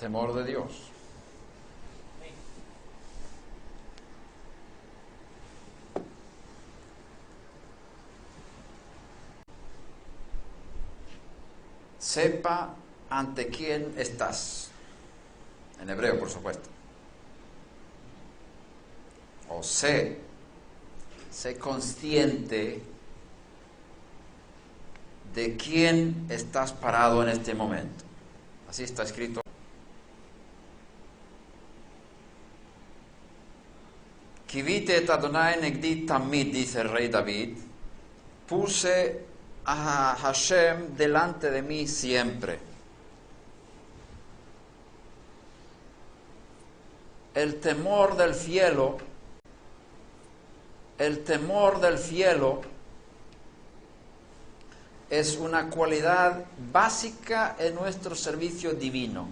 temor de Dios. Sepa ante quién estás. En hebreo, por supuesto. O sé consciente de quién estás parado en este momento. Así está escrito. Kivite et Adonai negdi tamid, dice el rey David. Puse a Hashem delante de mí siempre. El temor del cielo es una cualidad básica en nuestro servicio divino.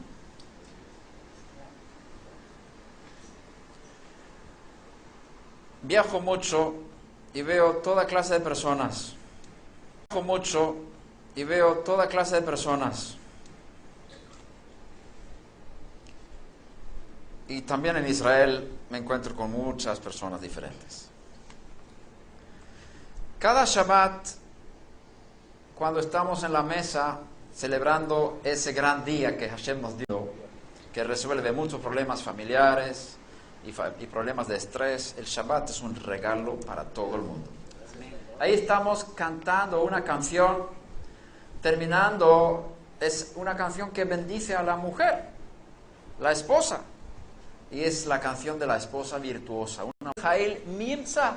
Viajo mucho y veo toda clase de personas. Y también en Israel me encuentro con muchas personas diferentes. Cada Shabbat, cuando estamos en la mesa celebrando ese gran día que Hashem nos dio, que resuelve muchos problemas familiares y problemas de estrés, el Shabbat es un regalo para todo el mundo. Ahí estamos cantando una canción, terminando, es una canción que bendice a la mujer, la esposa, y es la canción de la esposa virtuosa, una Jail Mirza.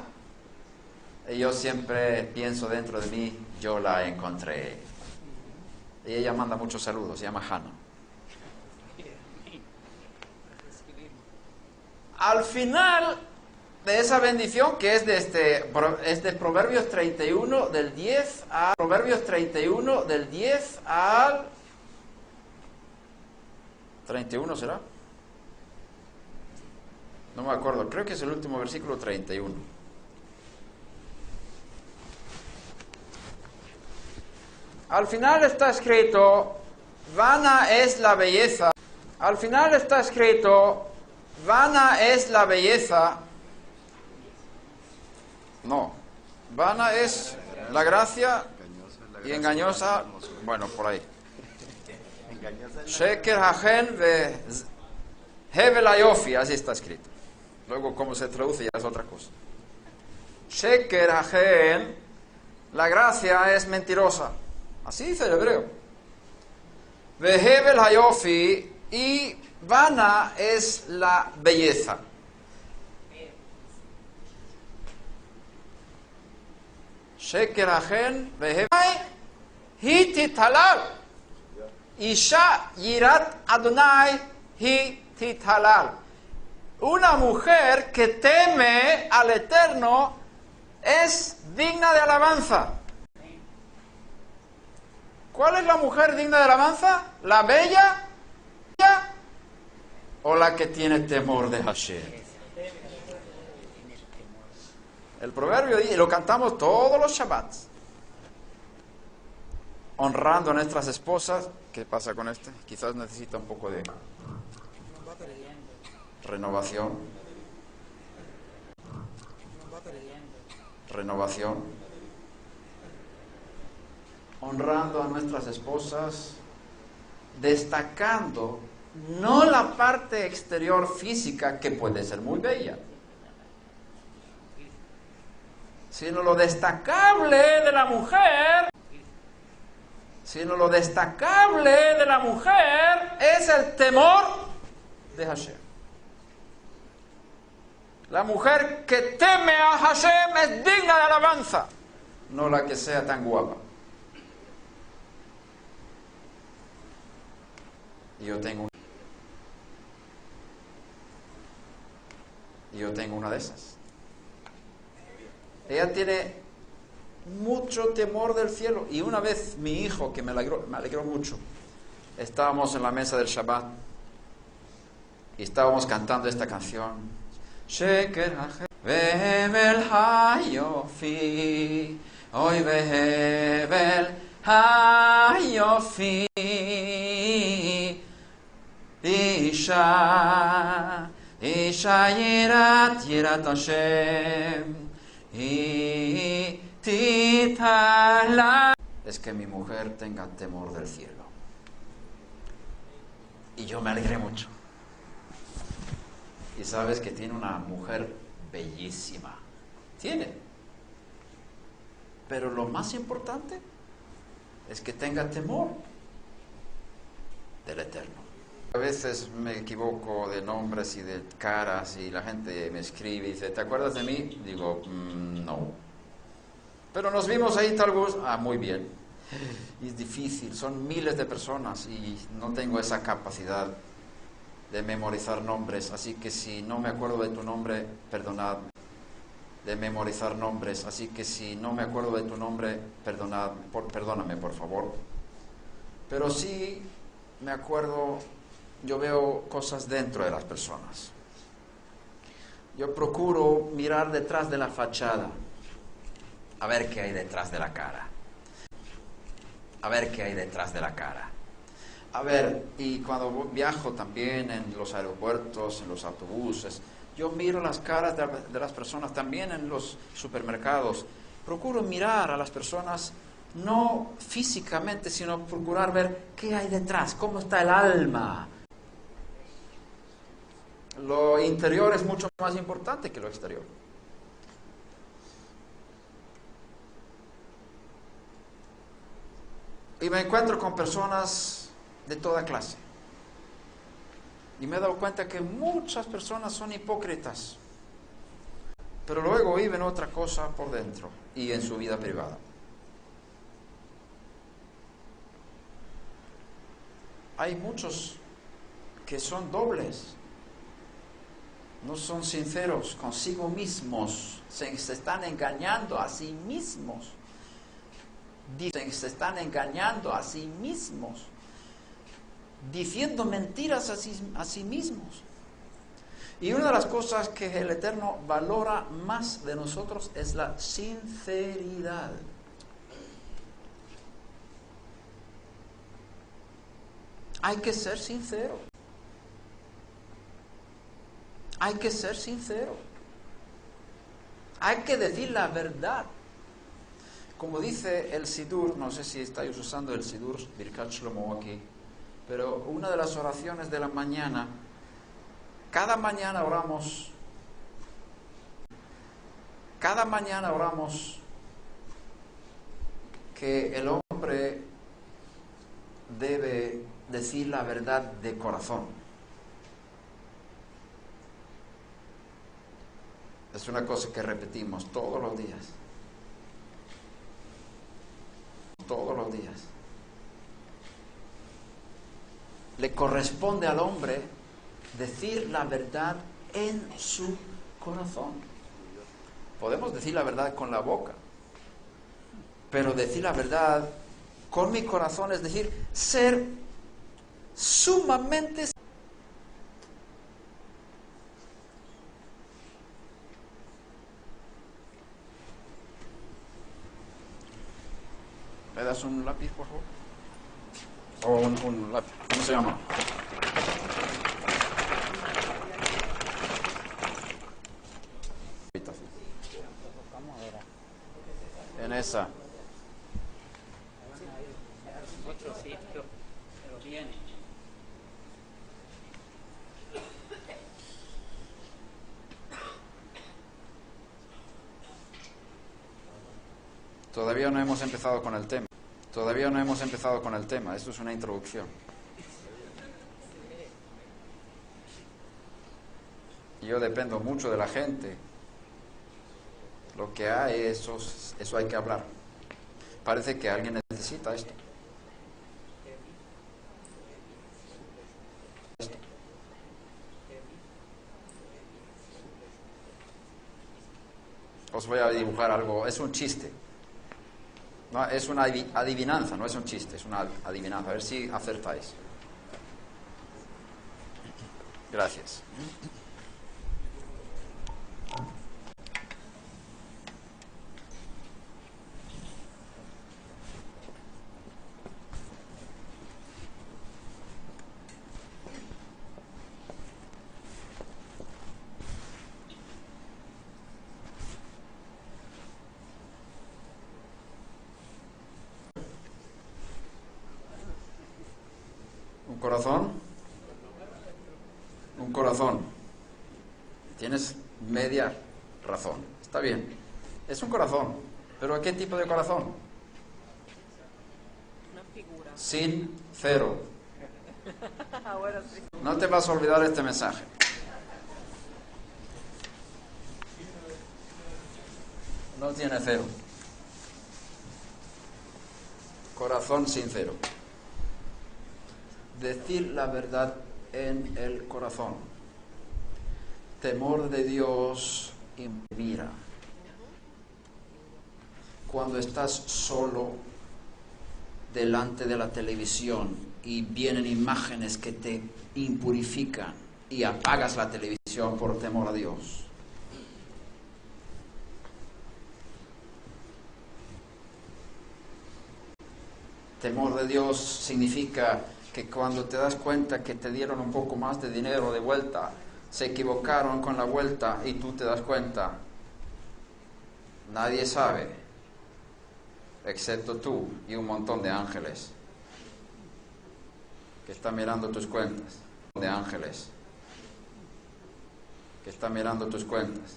Y yo siempre pienso dentro de mí, yo la encontré. Y ella manda muchos saludos, se llama Hannah. Al final de esa bendición, que es de Proverbios 31 del 10 al 31, ¿será? No me acuerdo, creo que es el último versículo 31. Al final está escrito, vana es la belleza. Al final está escrito, vana es la belleza. No, vana es la gracia y engañosa, bueno, por ahí. Sheker hagen ve hevel hayofi, así está escrito. Luego cómo se traduce ya es otra cosa. Sheker hagen, la gracia es mentirosa. Así dice el hebreo. Ve hevel hayofi, y vana es la belleza. Sheker hagen ve hevel hi tithalal. Isha yirat Adonai hi tithalal. Una mujer que teme al Eterno es digna de alabanza. ¿Cuál es la mujer digna de alabanza? ¿La bella o la que tiene temor de Hashem? El proverbio dice, y lo cantamos todos los Shabbats, honrando a nuestras esposas. ¿Qué pasa con este? Quizás necesita un poco de renovación. Honrando a nuestras esposas, destacando no la parte exterior física, que puede ser muy bella, sino lo destacable de la mujer. Es el temor de Hashem. La mujer que teme a Hashem es digna de alabanza, no la que sea tan guapa. Yo tengo una de esas. Ella tiene mucho temor del cielo. Y una vez mi hijo, que me alegró mucho, estábamos en la mesa del Shabbat y estábamos cantando esta canción. Sheker vehevel hayofi, hoy vehevel hayofi, Isha, Isha Yirat Hashem, Titala. Es que mi mujer tenga temor del cielo. Y yo me alegré mucho. Y sabes que tiene una mujer bellísima. Tiene. Pero lo más importante es que tenga temor del Eterno. A veces me equivoco de nombres y de caras y la gente me escribe y dice, ¿te acuerdas de mí? Digo, no. Pero nos vimos ahí tal vez, muy bien. Y es difícil, son miles de personas y no tengo esa capacidad de memorizar nombres, así que si no me acuerdo de tu nombre, perdonadme. De memorizar nombres, así que si no me acuerdo de tu nombre, perdóname por favor. Pero sí me acuerdo, yo veo cosas dentro de las personas. Yo procuro mirar detrás de la fachada, a ver qué hay detrás de la cara. A ver qué hay detrás de la cara. A ver, y cuando viajo también en los aeropuertos, en los autobuses, yo miro las caras de las personas, también en los supermercados. Procuro mirar a las personas, no físicamente, sino procurar ver qué hay detrás, cómo está el alma. Lo interior es mucho más importante que lo exterior. Y me encuentro con personas de toda clase. Y me he dado cuenta que muchas personas son hipócritas, pero luego viven otra cosa por dentro y en su vida privada. Hay muchos que son dobles, no son sinceros consigo mismos, se están engañando a sí mismos. Dicen que se están engañando a sí mismos, diciendo mentiras a sí mismos. Y una de las cosas que el Eterno valora más de nosotros es la sinceridad. Hay que ser sincero. Hay que ser sincero. Hay que decir la verdad. Como dice el Sidur, no sé si estáis usando el Sidur Birkat Shlomo aquí, pero una de las oraciones de la mañana, cada mañana oramos que el hombre debe decir la verdad de corazón. Es una cosa que repetimos todos los días. Todos los días. Le corresponde al hombre decir la verdad en su corazón. Podemos decir la verdad con la boca, pero decir la verdad con mi corazón es decir, ser sumamente... ¿Me das un lápiz, por favor? O un lápiz, ¿cómo se llama? En esa. Otro sitio, pero viene. Todavía no hemos empezado con el tema. Esto es una introducción. Yo dependo mucho de la gente. Lo que hay, eso hay que hablar. Parece que alguien necesita esto. Os voy a dibujar algo, es un chiste. No, es una adivinanza, no es un chiste, es una adivinanza. A ver si acertáis. Gracias. corazón? Un corazón. Tienes media razón. Está bien. Es un corazón. ¿Pero qué tipo de corazón? Una figura. Sincero. Ahora sí. No te vas a olvidar este mensaje. No tiene cero. Corazón sincero. Decir la verdad en el corazón. Temor de Dios inspira. Cuando estás solo delante de la televisión y vienen imágenes que te impurifican y apagas la televisión por temor a Dios. Temor de Dios significa que cuando te das cuenta que te dieron un poco más de dinero de vuelta, se equivocaron con la vuelta y tú te das cuenta, nadie sabe, excepto tú y un montón de ángeles que están mirando tus cuentas, de ángeles que están mirando tus cuentas.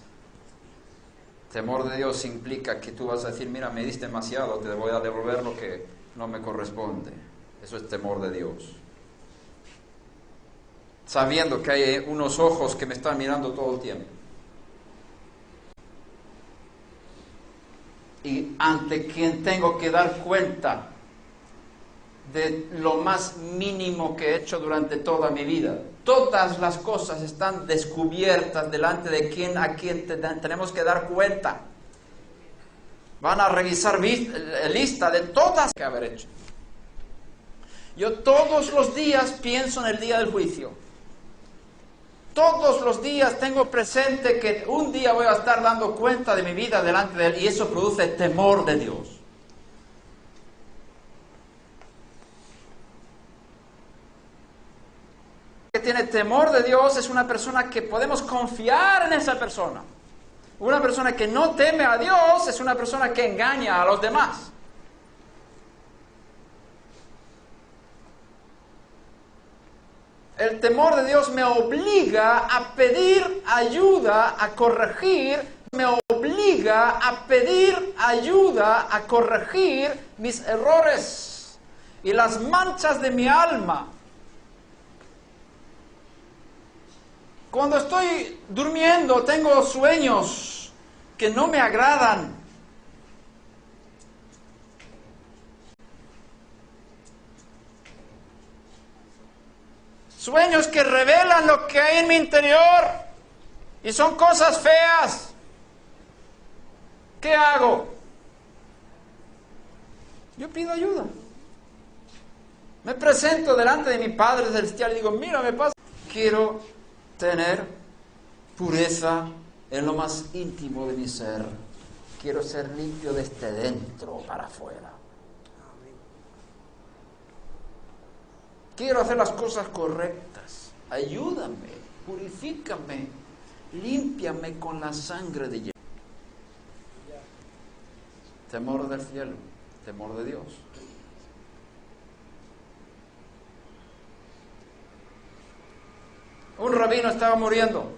Temor de Dios implica que tú vas a decir, mira, me diste demasiado, te voy a devolver lo que no me corresponde. Eso es temor de Dios. Sabiendo que hay unos ojos que me están mirando todo el tiempo. Y ante quien tengo que dar cuenta de lo más mínimo que he hecho durante toda mi vida. Todas las cosas están descubiertas delante de quien a quien tenemos que dar cuenta. Van a revisar lista de todas que haber hecho. Yo todos los días pienso en el día del juicio. Todos los días tengo presente que un día voy a estar dando cuenta de mi vida delante de Él y eso produce temor de Dios. Que tiene temor de Dios es una persona que podemos confiar en esa persona. Una persona que no teme a Dios es una persona que engaña a los demás. El temor de Dios me obliga a pedir ayuda, a corregir, me obliga a pedir ayuda, a corregir mis errores y las manchas de mi alma. Cuando estoy durmiendo, tengo sueños que no me agradan. Sueños que revelan lo que hay en mi interior y son cosas feas. ¿Qué hago? Yo pido ayuda. Me presento delante de mi Padre Celestial y digo, mira, me pasa. Quiero tener pureza en lo más íntimo de mi ser. Quiero ser limpio desde dentro para afuera. Quiero hacer las cosas correctas. Ayúdame, purifícame, límpiame con la sangre de Jesús. Temor del cielo, temor de Dios. Un rabino estaba muriendo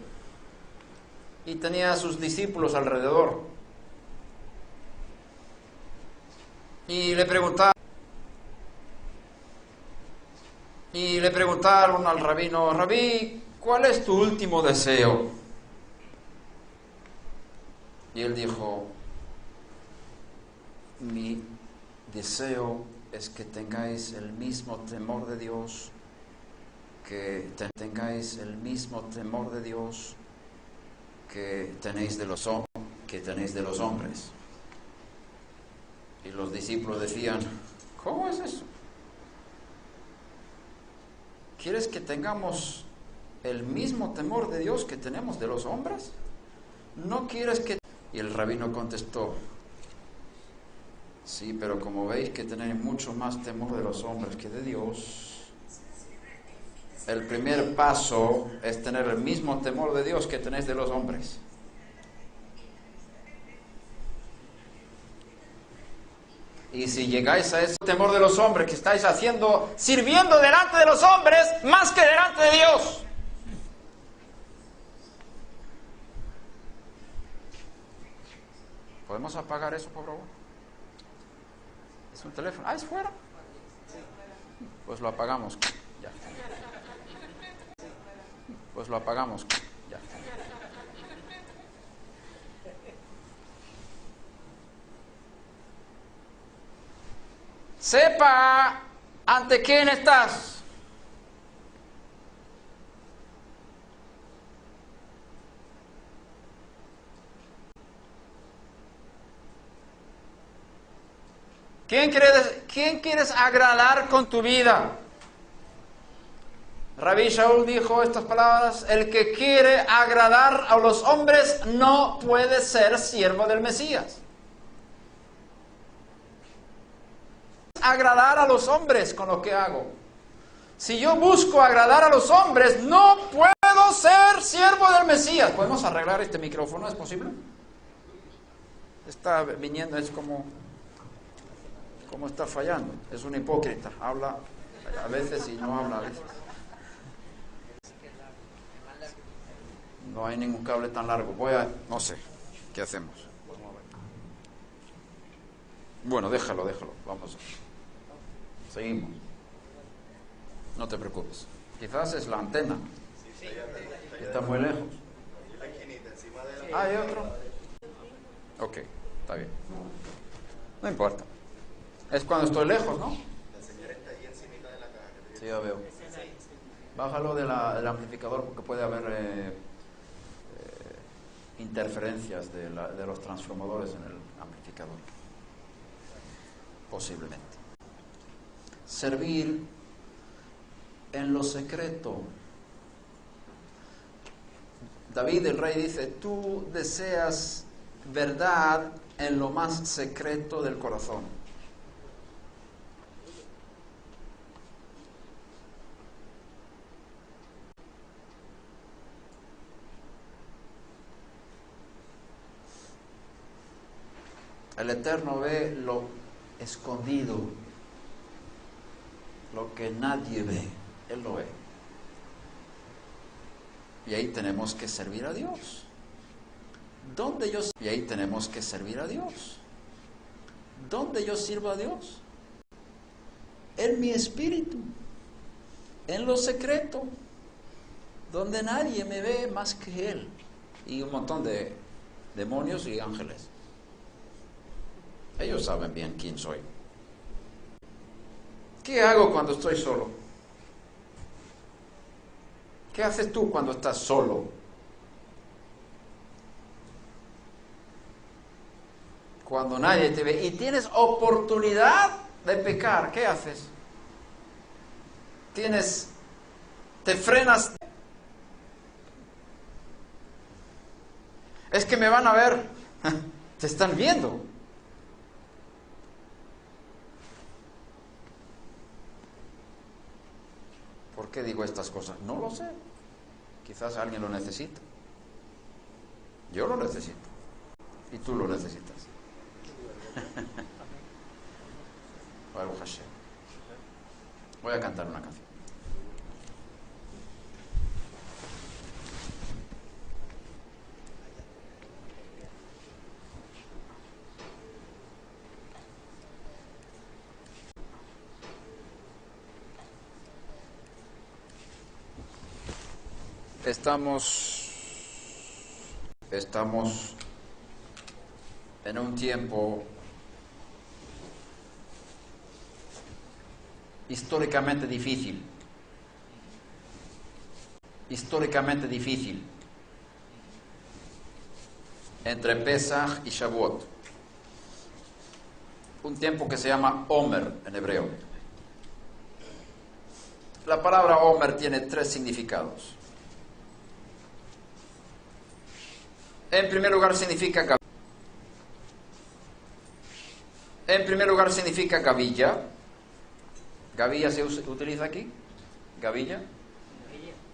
y tenía a sus discípulos alrededor. Y le preguntaron al rabino, Rabí, ¿cuál es tu último deseo? Y él dijo, mi deseo es que tengáis el mismo temor de Dios, que tengáis el mismo temor de Dios que tenéis de los hombres. Y los discípulos decían, ¿cómo es eso? ¿Quieres que tengamos el mismo temor de Dios que tenemos de los hombres? ¿No quieres que...? Y el rabino contestó, sí, pero como veis que tenéis mucho más temor de los hombres que de Dios, el primer paso es tener el mismo temor de Dios que tenéis de los hombres. Y si llegáis a ese temor de los hombres que estáis haciendo, sirviendo delante de los hombres más que delante de Dios. ¿Podemos apagar eso, por favor? ¿Es un teléfono? Ah, ¿es fuera? Pues lo apagamos. Ya. Pues lo apagamos. Ya. Sepa ante quién estás. ¿Quién quieres agradar con tu vida? Rabí Shaul dijo estas palabras: el que quiere agradar a los hombres no puede ser siervo del Mesías. Agradar a los hombres con lo que hago. Si yo busco agradar a los hombres, no puedo ser siervo del Mesías. ¿Podemos arreglar este micrófono? ¿Es posible? Está viniendo, es como está fallando. Es un hipócrita. Habla a veces y no habla a veces. No hay ningún cable tan largo. No sé. ¿Qué hacemos? Bueno, déjalo. Vamos. Seguimos. No te preocupes. Quizás es la antena. Está muy lejos. Ah, ¿hay otro? Ok, está bien. No importa. Es cuando estoy lejos, ¿no? La señora está ahí encima de la caja. Sí, ya veo. Bájalo del amplificador porque puede haber interferencias de los transformadores en el amplificador. Posiblemente. Servir en lo secreto. David el rey dice: tú deseas verdad en lo más secreto del corazón. El Eterno ve lo escondido, lo que nadie ve, Él lo ve. Y ahí tenemos que servir a Dios. Y ahí tenemos que servir a Dios. ¿Dónde yo sirvo a Dios? En mi espíritu, en lo secreto, donde nadie me ve más que Él. Y un montón de demonios y ángeles. Ellos saben bien quién soy. ¿Qué hago cuando estoy solo? ¿Qué haces tú cuando estás solo? Cuando nadie te ve y tienes oportunidad de pecar, ¿qué haces? Te frenas. Es que me van a ver. Te están viendo. ¿Por qué digo estas cosas? No lo sé. Quizás alguien lo necesita. Yo lo necesito. Y tú lo necesitas. Baruch Hashem. Voy a cantar una canción. Estamos en un tiempo históricamente difícil. Entre Pesach y Shavuot. Un tiempo que se llama Omer en hebreo. La palabra Omer tiene 3 significados. En primer lugar significa gavilla. ¿Gavilla se utiliza aquí? ¿Gavilla?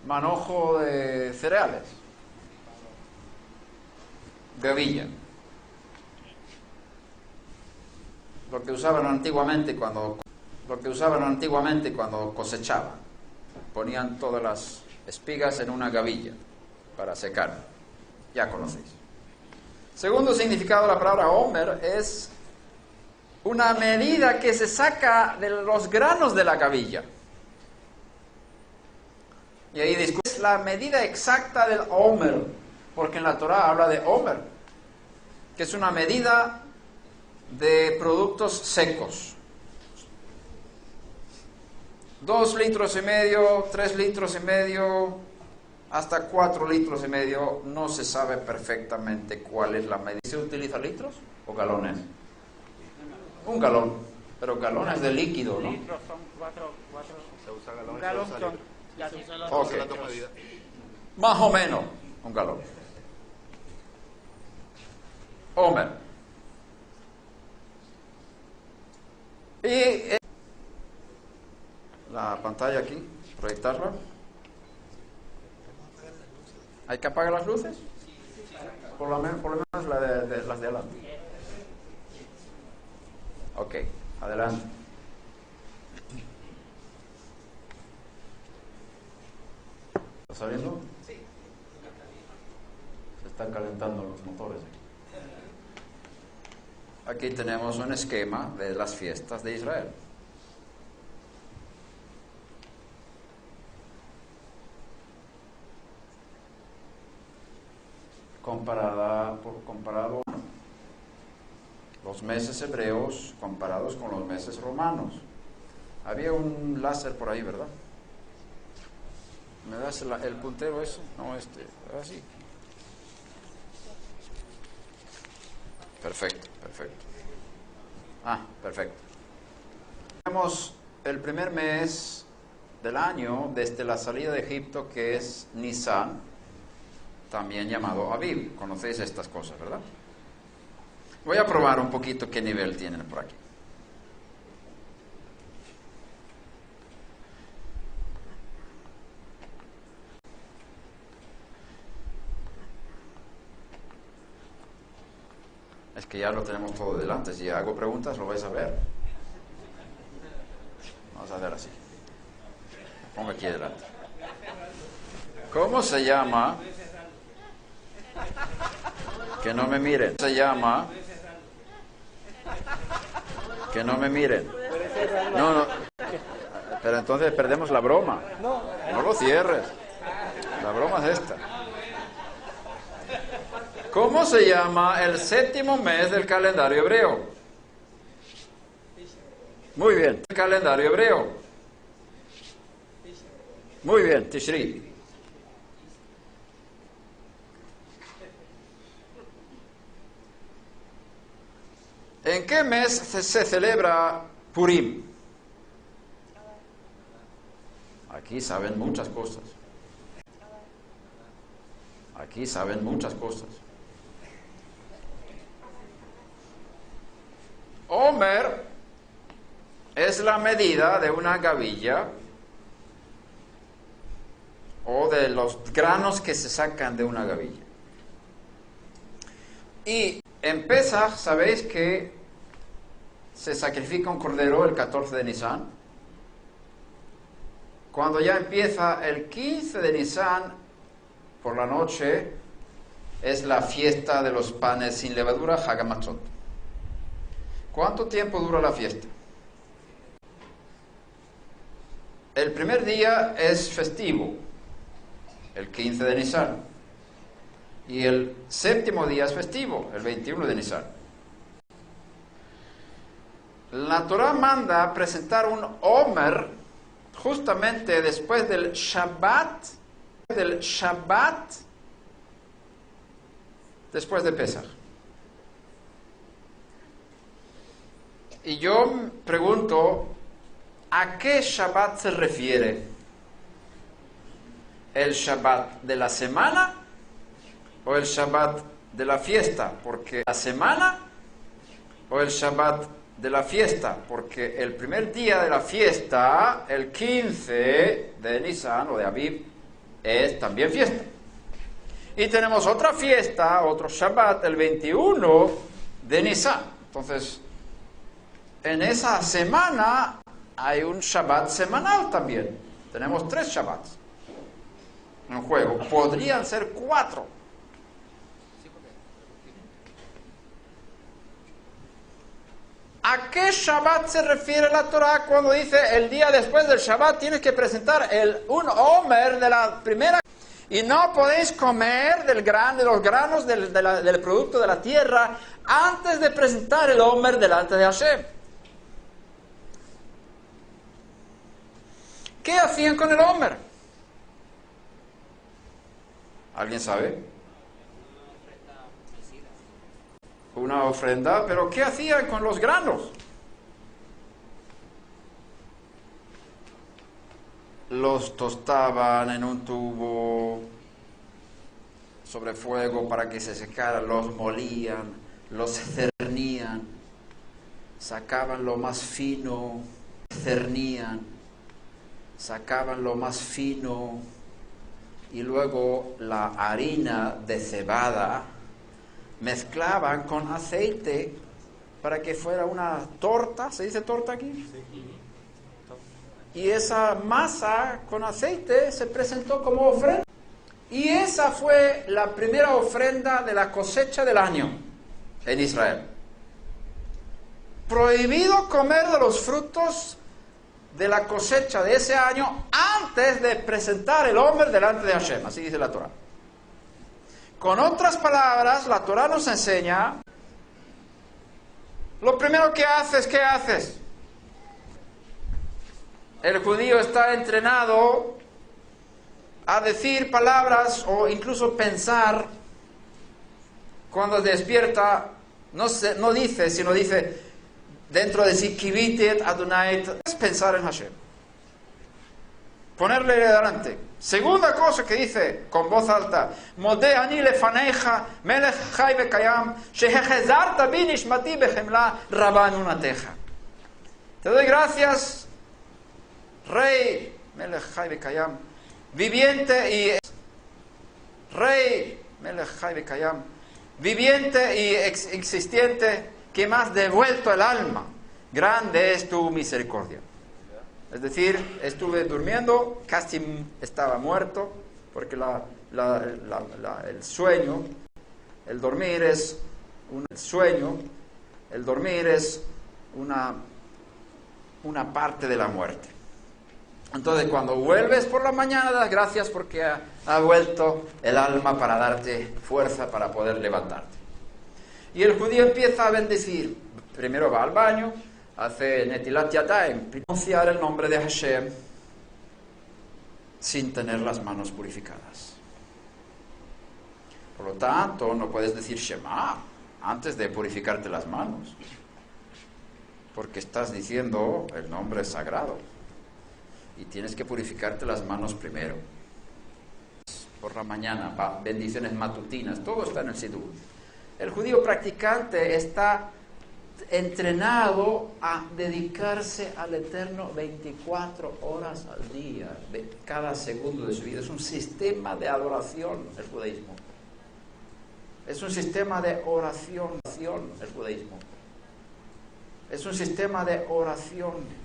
Manojo de cereales. Gavilla. lo que usaban antiguamente cuando cosechaban. Ponían todas las espigas en una gavilla para secar. Ya conocéis. Segundo significado de la palabra homer es una medida que se saca de los granos de la gavilla. Y ahí es la medida exacta del homer, porque en la Torá habla de homer, que es una medida de productos secos. 2,5 litros, 3,5 litros, hasta 4,5 litros, no se sabe perfectamente cuál es la medida. ¿Se utiliza litros o galones? Un galón, pero galones de líquido, ¿no? Litros son cuatro. Se usa Un galones, galón se usa son. litros. Ya se usa Ok. Se usa las dos medidas. Más o menos un galón. Homer. Y la pantalla aquí, proyectarla. ¿Hay que apagar las luces? Por lo menos las de adelante. Ok, adelante. ¿Está saliendo? Sí. Se están calentando los motores. Aquí tenemos un esquema de las fiestas de Israel. Comparado los meses hebreos comparados con los meses romanos. Había un láser por ahí, ¿verdad? ¿Me das el puntero ese? No, así. Perfecto. Perfecto. Tenemos el primer mes del año desde la salida de Egipto, que es Nisan, también llamado Aviv. Conocéis estas cosas, ¿verdad? Voy a probar un poquito qué nivel tienen por aquí. Es que ya lo tenemos todo delante. Si hago preguntas, lo vais a ver. Vamos a hacer así. Pongo aquí delante. ¿Cómo se llama? Que no me miren. Se llama. Que no me miren. No. Pero entonces perdemos la broma. No lo cierres. La broma es esta. ¿Cómo se llama el séptimo mes del calendario hebreo? Muy bien. El calendario hebreo. Muy bien, Tishri. ¿En qué mes se celebra Purim? Aquí saben muchas cosas. Homer es la medida de una gavilla o de los granos que se sacan de una gavilla. Y en Pesach, ¿sabéis que se sacrifica un cordero el 14 de Nisan? Cuando ya empieza el 15 de Nisan, por la noche, es la fiesta de los panes sin levadura, Hag HaMatzot. ¿Cuánto tiempo dura la fiesta? El primer día es festivo, el 15 de Nisan. Y el séptimo día es festivo, el 21 de Nisan. La Torá manda presentar un Homer justamente después del Shabbat, después de Pesach. Y yo pregunto, ¿a qué Shabbat se refiere? ¿El Shabbat de la semana o el Shabbat de la fiesta? Porque la semana o el Shabbat de la fiesta, porque el primer día de la fiesta, el 15 de Nisan o de Aviv, es también fiesta. Y tenemos otra fiesta, otro Shabbat, el 21 de Nisan. Entonces, En esa semana hay un Shabbat semanal también. Tenemos 3 Shabbats en juego. Podrían ser 4. ¿A qué Shabbat se refiere la Torah cuando dice el día después del Shabbat tienes que presentar un Omer de la primera? Y no podéis comer de los granos del producto de la tierra antes de presentar el Omer delante de Hashem. ¿Qué hacían con el Omer? ¿Alguien sabe? Una ofrenda, pero ¿qué hacían con los granos? Los tostaban en un tubo sobre fuego para que se secaran, los molían, los cernían, sacaban lo más fino, cernían, sacaban lo más fino y luego la harina de cebada mezclaban con aceite para que fuera una torta. ¿Se dice torta aquí? Y esa masa con aceite se presentó como ofrenda. Y esa fue la primera ofrenda de la cosecha del año en Israel. Prohibido comer de los frutos de la cosecha de ese año antes de presentar el Omer delante de Hashem. Así dice la Torah. Con otras palabras, la Torah nos enseña, lo primero que haces, ¿qué haces? El judío está entrenado a decir palabras o incluso pensar cuando despierta, no dice, sino dice dentro de sí, Kivitet Adonai, es pensar en Hashem. Ponerle delante. Segunda cosa que dice con voz alta, Modeh ani lefaneja melech chai vekayam shehechezarta bi nishmati behemla rabban unateja. Te doy gracias, Rey melech chai vekayam, viviente y Rey melech chai vekayam, viviente y existente, que me has devuelto el alma. Grande es tu misericordia. Es decir, estuve durmiendo, casi estaba muerto, porque el sueño, el dormir es una parte de la muerte. Entonces, cuando vuelves por la mañana, das gracias porque ha vuelto el alma para darte fuerza para poder levantarte. Y el judío empieza a bendecir. Primero va al baño, hace Netilat Yadayim, pronunciar el nombre de Hashem sin tener las manos purificadas. Por lo tanto, no puedes decir Shema antes de purificarte las manos, porque estás diciendo el nombre sagrado y tienes que purificarte las manos primero. Por la mañana, bendiciones matutinas, todo está en el Sidur. El judío practicante está entrenado a dedicarse al Eterno 24 horas al día, de cada segundo de su vida. Es un sistema de adoración el judaísmo. Es un sistema de oración el judaísmo. Es un sistema de oración.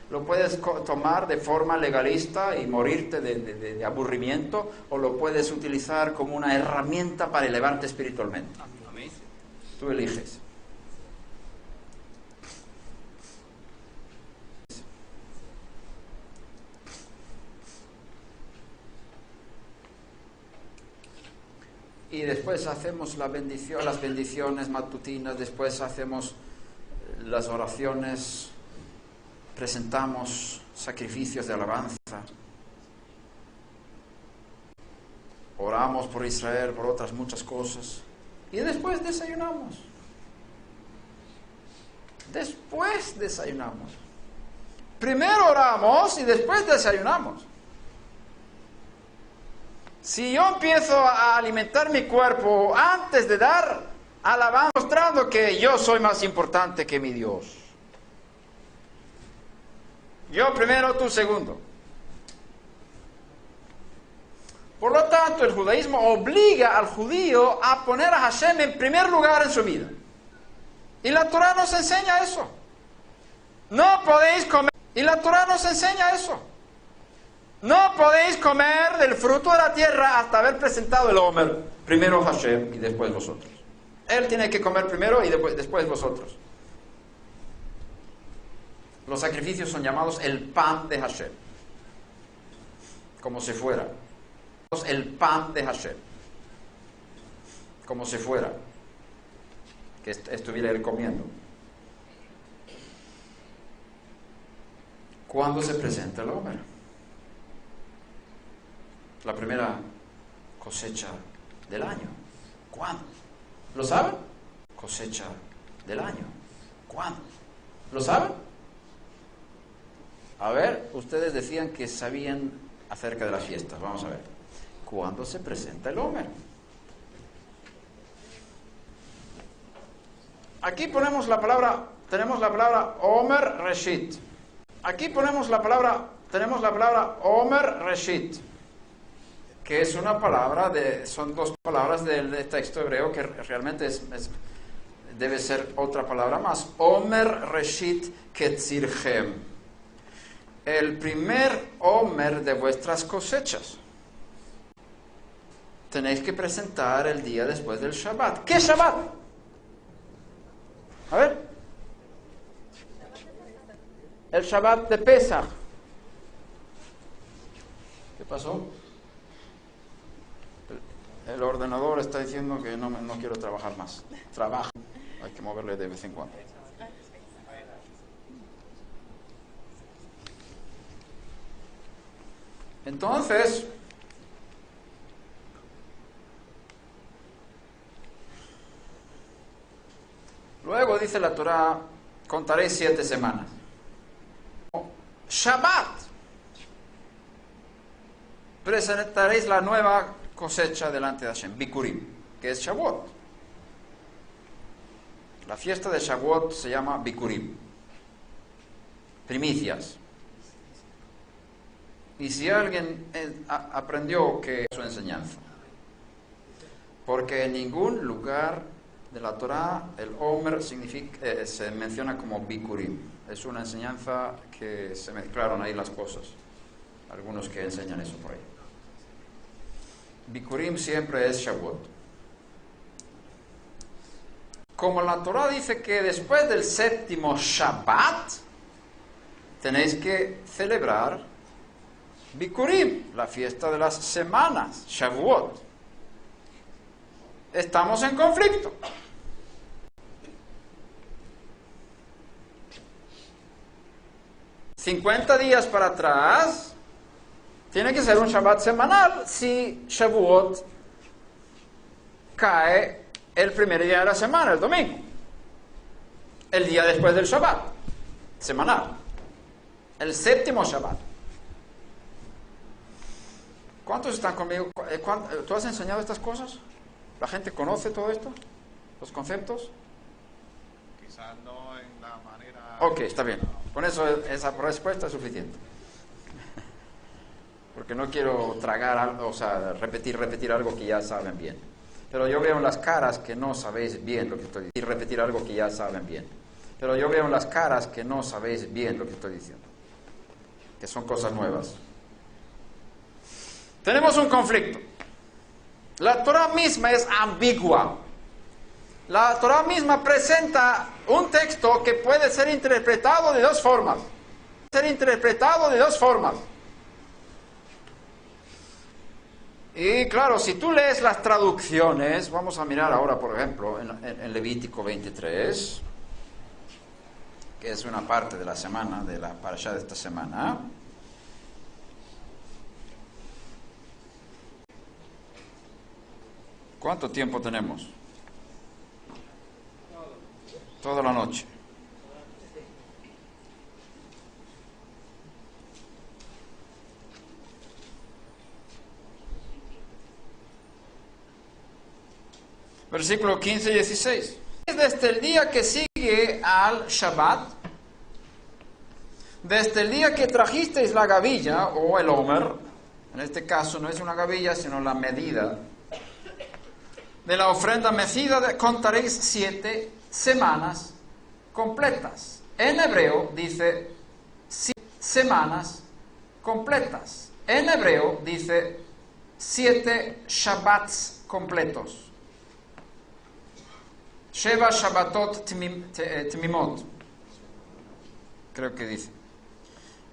Lo puedes tomar de forma legalista y morirte de aburrimiento, o lo puedes utilizar como una herramienta para elevarte espiritualmente. Tú eliges. Y después hacemos las bendiciones matutinas, después hacemos las oraciones, presentamos sacrificios de alabanza, oramos por Israel, por otras muchas cosas, y después desayunamos. Primero oramos y después desayunamos. Si yo empiezo a alimentar mi cuerpo antes de dar alabanza, mostrando que yo soy más importante que mi Dios. Yo primero, tú segundo. Por lo tanto, el judaísmo obliga al judío a poner a Hashem en primer lugar en su vida. Y la Torah nos enseña eso. No podéis comer. Y la Torah nos enseña eso. No podéis comer del fruto de la tierra hasta haber presentado el Omer. Primero Hashem y después vosotros. Él tiene que comer primero y después vosotros. Los sacrificios son llamados el pan de Hashem. Como si fuera. El pan de Hashem. Como si fuera. Que estuviera él comiendo. ¿Cuándo se presenta el Omer? La primera cosecha del año. ¿Cuándo? ¿Lo saben? Cosecha del año. ¿Cuándo? ¿Lo saben? A ver, ustedes decían que sabían acerca de las fiestas. Vamos a ver. ¿Cuándo se presenta el Omer? Aquí tenemos la palabra Omer Reshit. Aquí tenemos la palabra Omer Reshit, que es una palabra, son dos palabras del texto hebreo que realmente debe ser otra palabra más. Omer Reshit Ketzirchem. El primer Omer de vuestras cosechas. Tenéis que presentar el día después del Shabbat. ¿Qué Shabbat? A ver. El Shabbat de Pesach. ¿Qué pasó? El ordenador está diciendo que no quiero trabajar más. Trabajo. Hay que moverle de vez en cuando. Entonces, luego dice la Torah, contaréis 7 semanas. Shabbat. Presentaréis la nueva cosecha delante de Hashem, Bikurim, que es Shavuot. La fiesta de Shavuot se llama Bikurim. Primicias. Y si alguien aprendió que es su enseñanza, porque en ningún lugar de la Torah el Omer se menciona como Bikurim. Es una enseñanza que se mezclaron ahí las cosas. Algunos que enseñan eso por ahí. Bikurim siempre es Shavuot. Como la Torah dice que después del 7º Shabbat tenéis que celebrar Bikurim, la fiesta de las semanas, Shavuot. Estamos en conflicto. $50 días para atrás, tiene que ser un Shabbat semanal si Shavuot cae el primer día de la semana, el domingo. El día después del Shabbat, semanal. El 7º Shabbat. ¿Cuántos están conmigo? ¿Tú has enseñado estas cosas? ¿La gente conoce todo esto? ¿Los conceptos? Quizás no en la manera... Ok, está bien. Con eso esa respuesta es suficiente. Porque no quiero tragar algo, o sea, repetir algo que ya saben bien. Pero yo veo en las caras que no sabéis bien lo que estoy diciendo. Y repetir algo que ya saben bien. Pero yo veo en las caras que no sabéis bien lo que estoy diciendo. Que son cosas nuevas. Tenemos un conflicto. La Torah misma es ambigua. La Torah misma presenta un texto que puede ser interpretado de dos formas. Y claro, si tú lees las traducciones, vamos a mirar ahora, por ejemplo, en Levítico 23, que es una parte de la semana, de la parashá de esta semana. ¿Cuánto tiempo tenemos? Toda la noche. Versículo 15 y 16. Desde el día que sigue al Shabbat, desde el día que trajisteis la gavilla o el Omer, en este caso no es una gavilla sino la medida de la ofrenda mecida, contaréis 7 semanas completas. En hebreo dice 7 semanas completas. En hebreo dice 7 Shabbats completos. Sheva Shabbatot Tmimot. Creo que dice.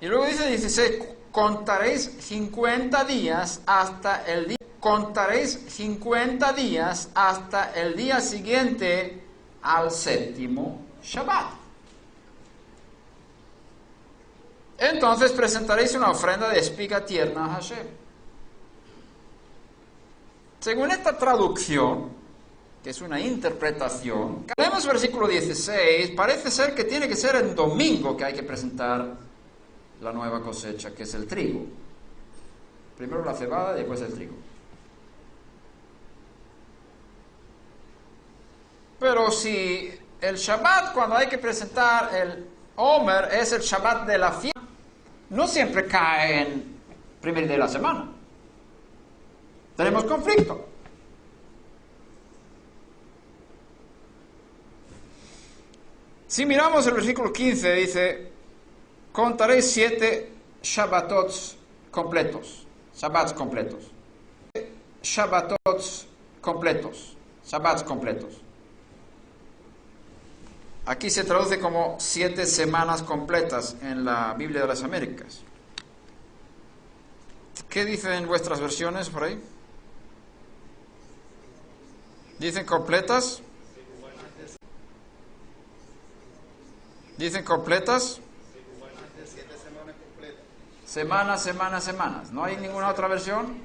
Y luego dice 16, contaréis 50 días hasta el día. Contaréis 50 días hasta el día siguiente al séptimo Shabbat. Entonces presentaréis una ofrenda de espiga tierna a Hashem. Según esta traducción, que es una interpretación, leemos versículo 16, parece ser que tiene que ser el domingo que hay que presentar la nueva cosecha, que es el trigo. Primero la cebada y después el trigo. Pero si el Shabbat, cuando hay que presentar el Omer, es el Shabbat de la fiesta, no siempre cae en primer día de la semana. Tenemos conflicto. Si miramos el versículo 15, dice, contaréis 7 Shabbatots completos. Shabbats completos. Shabbatots completos. Shabbats completos. Aquí se traduce como 7 semanas completas en la Biblia de las Américas. ¿Qué dicen vuestras versiones por ahí? ¿Dicen completas? ¿Dicen completas? Semanas. ¿No hay ninguna otra versión?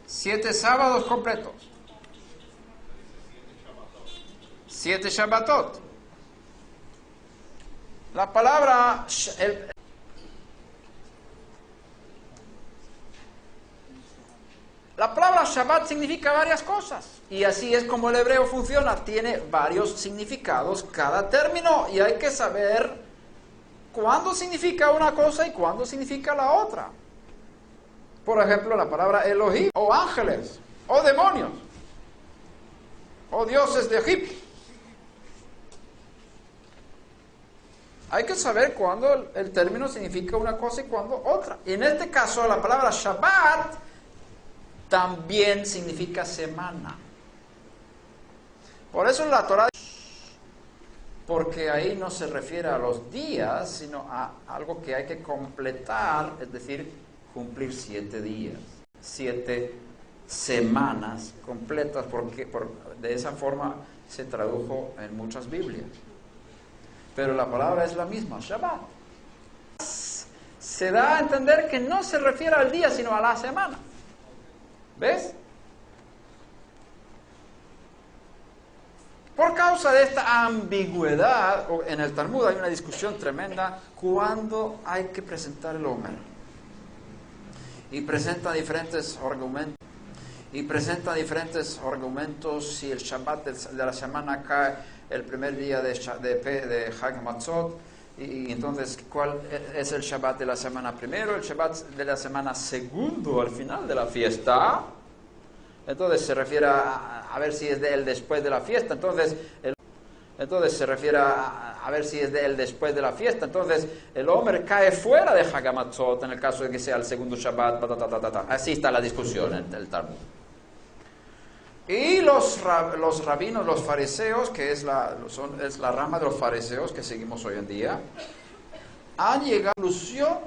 7 sábados completos. 7 Shabbatot. La palabra Shabbat significa varias cosas. Y así es como el hebreo funciona. Tiene varios significados cada término. Y hay que saber cuándo significa una cosa y cuándo significa la otra. Por ejemplo, la palabra Elohim, o ángeles, o demonios, o dioses de Egipto. Hay que saber cuándo el término significa una cosa y cuándo otra. Y en este caso, la palabra Shabbat también significa semana. Por eso la Torah, porque ahí no se refiere a los días, sino a algo que hay que completar, es decir, cumplir 7 días, 7 semanas completas, porque de esa forma se tradujo en muchas Biblias. Pero la palabra es la misma, Shabbat. Se da a entender que no se refiere al día, sino a la semana. ¿Ves? Por causa de esta ambigüedad, en el Talmud hay una discusión tremenda, ¿cuándo hay que presentar el Omer? Y presenta diferentes argumentos. Si el Shabbat de la semana cae el primer día de Hag Matzot, y entonces, ¿cuál es el Shabbat de la semana primero? El Shabbat de la semana segundo, al final de la fiesta. Entonces se refiere a ver si es de él después de la fiesta. Entonces se refiere a ver si es de él después de la fiesta. Entonces el Omer cae fuera de Hag Matzot en el caso de que sea el segundo Shabbat. Así está la discusión en el Talmud. Y los rabinos, los fariseos, que es la rama de los fariseos que seguimos hoy en día, han llegado a la conclusión,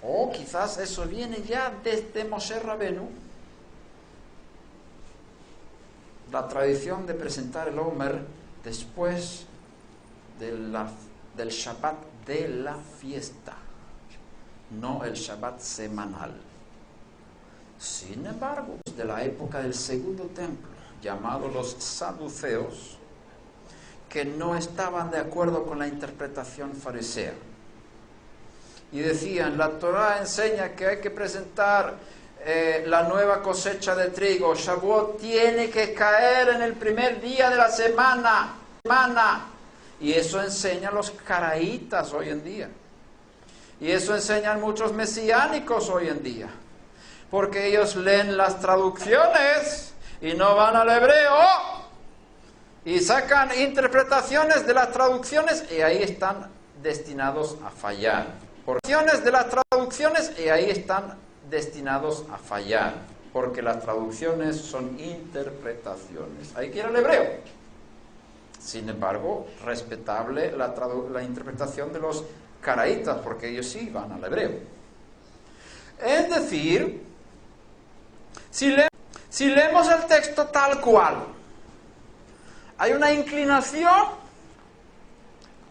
o quizás eso viene ya desde Moshe Rabenu, la tradición de presentar el Omer después del Shabbat de la fiesta, no el Shabbat semanal. Sin embargo, de la época del segundo templo, llamados los saduceos, que no estaban de acuerdo con la interpretación farisea. Y decían, la Torah enseña que hay que presentar la nueva cosecha de trigo. Shavuot tiene que caer en el primer día de la semana. Y eso enseñan los caraítas hoy en día. Y eso enseñan muchos mesiánicos hoy en día. Porque ellos leen las traducciones y no van al hebreo y sacan interpretaciones de las traducciones y ahí están destinados a fallar. Por razones de las traducciones, y ahí están destinados a fallar, porque las traducciones son interpretaciones. Hay que ir al hebreo. Sin embargo, respetable la interpretación de los caraítas, porque ellos sí van al hebreo. Es decir, si leemos el texto tal cual, hay una inclinación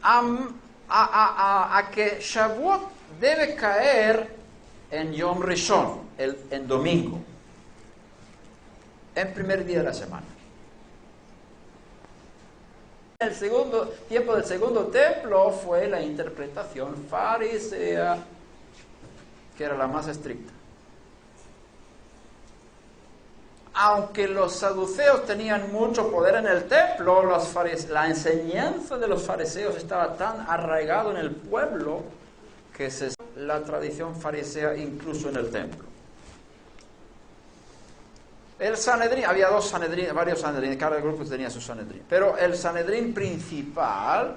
a que Shavuot debe caer en Yom Rishon, en domingo, en primer día de la semana. El segundo tiempo del segundo templo fue la interpretación farisea, que era la más estricta. Aunque los saduceos tenían mucho poder en el templo, la enseñanza de los fariseos estaba tan arraigado en el pueblo que la tradición farisea incluso en el templo. El Sanedrín, había varios Sanedrín, cada grupo tenía su Sanedrín, pero el Sanedrín principal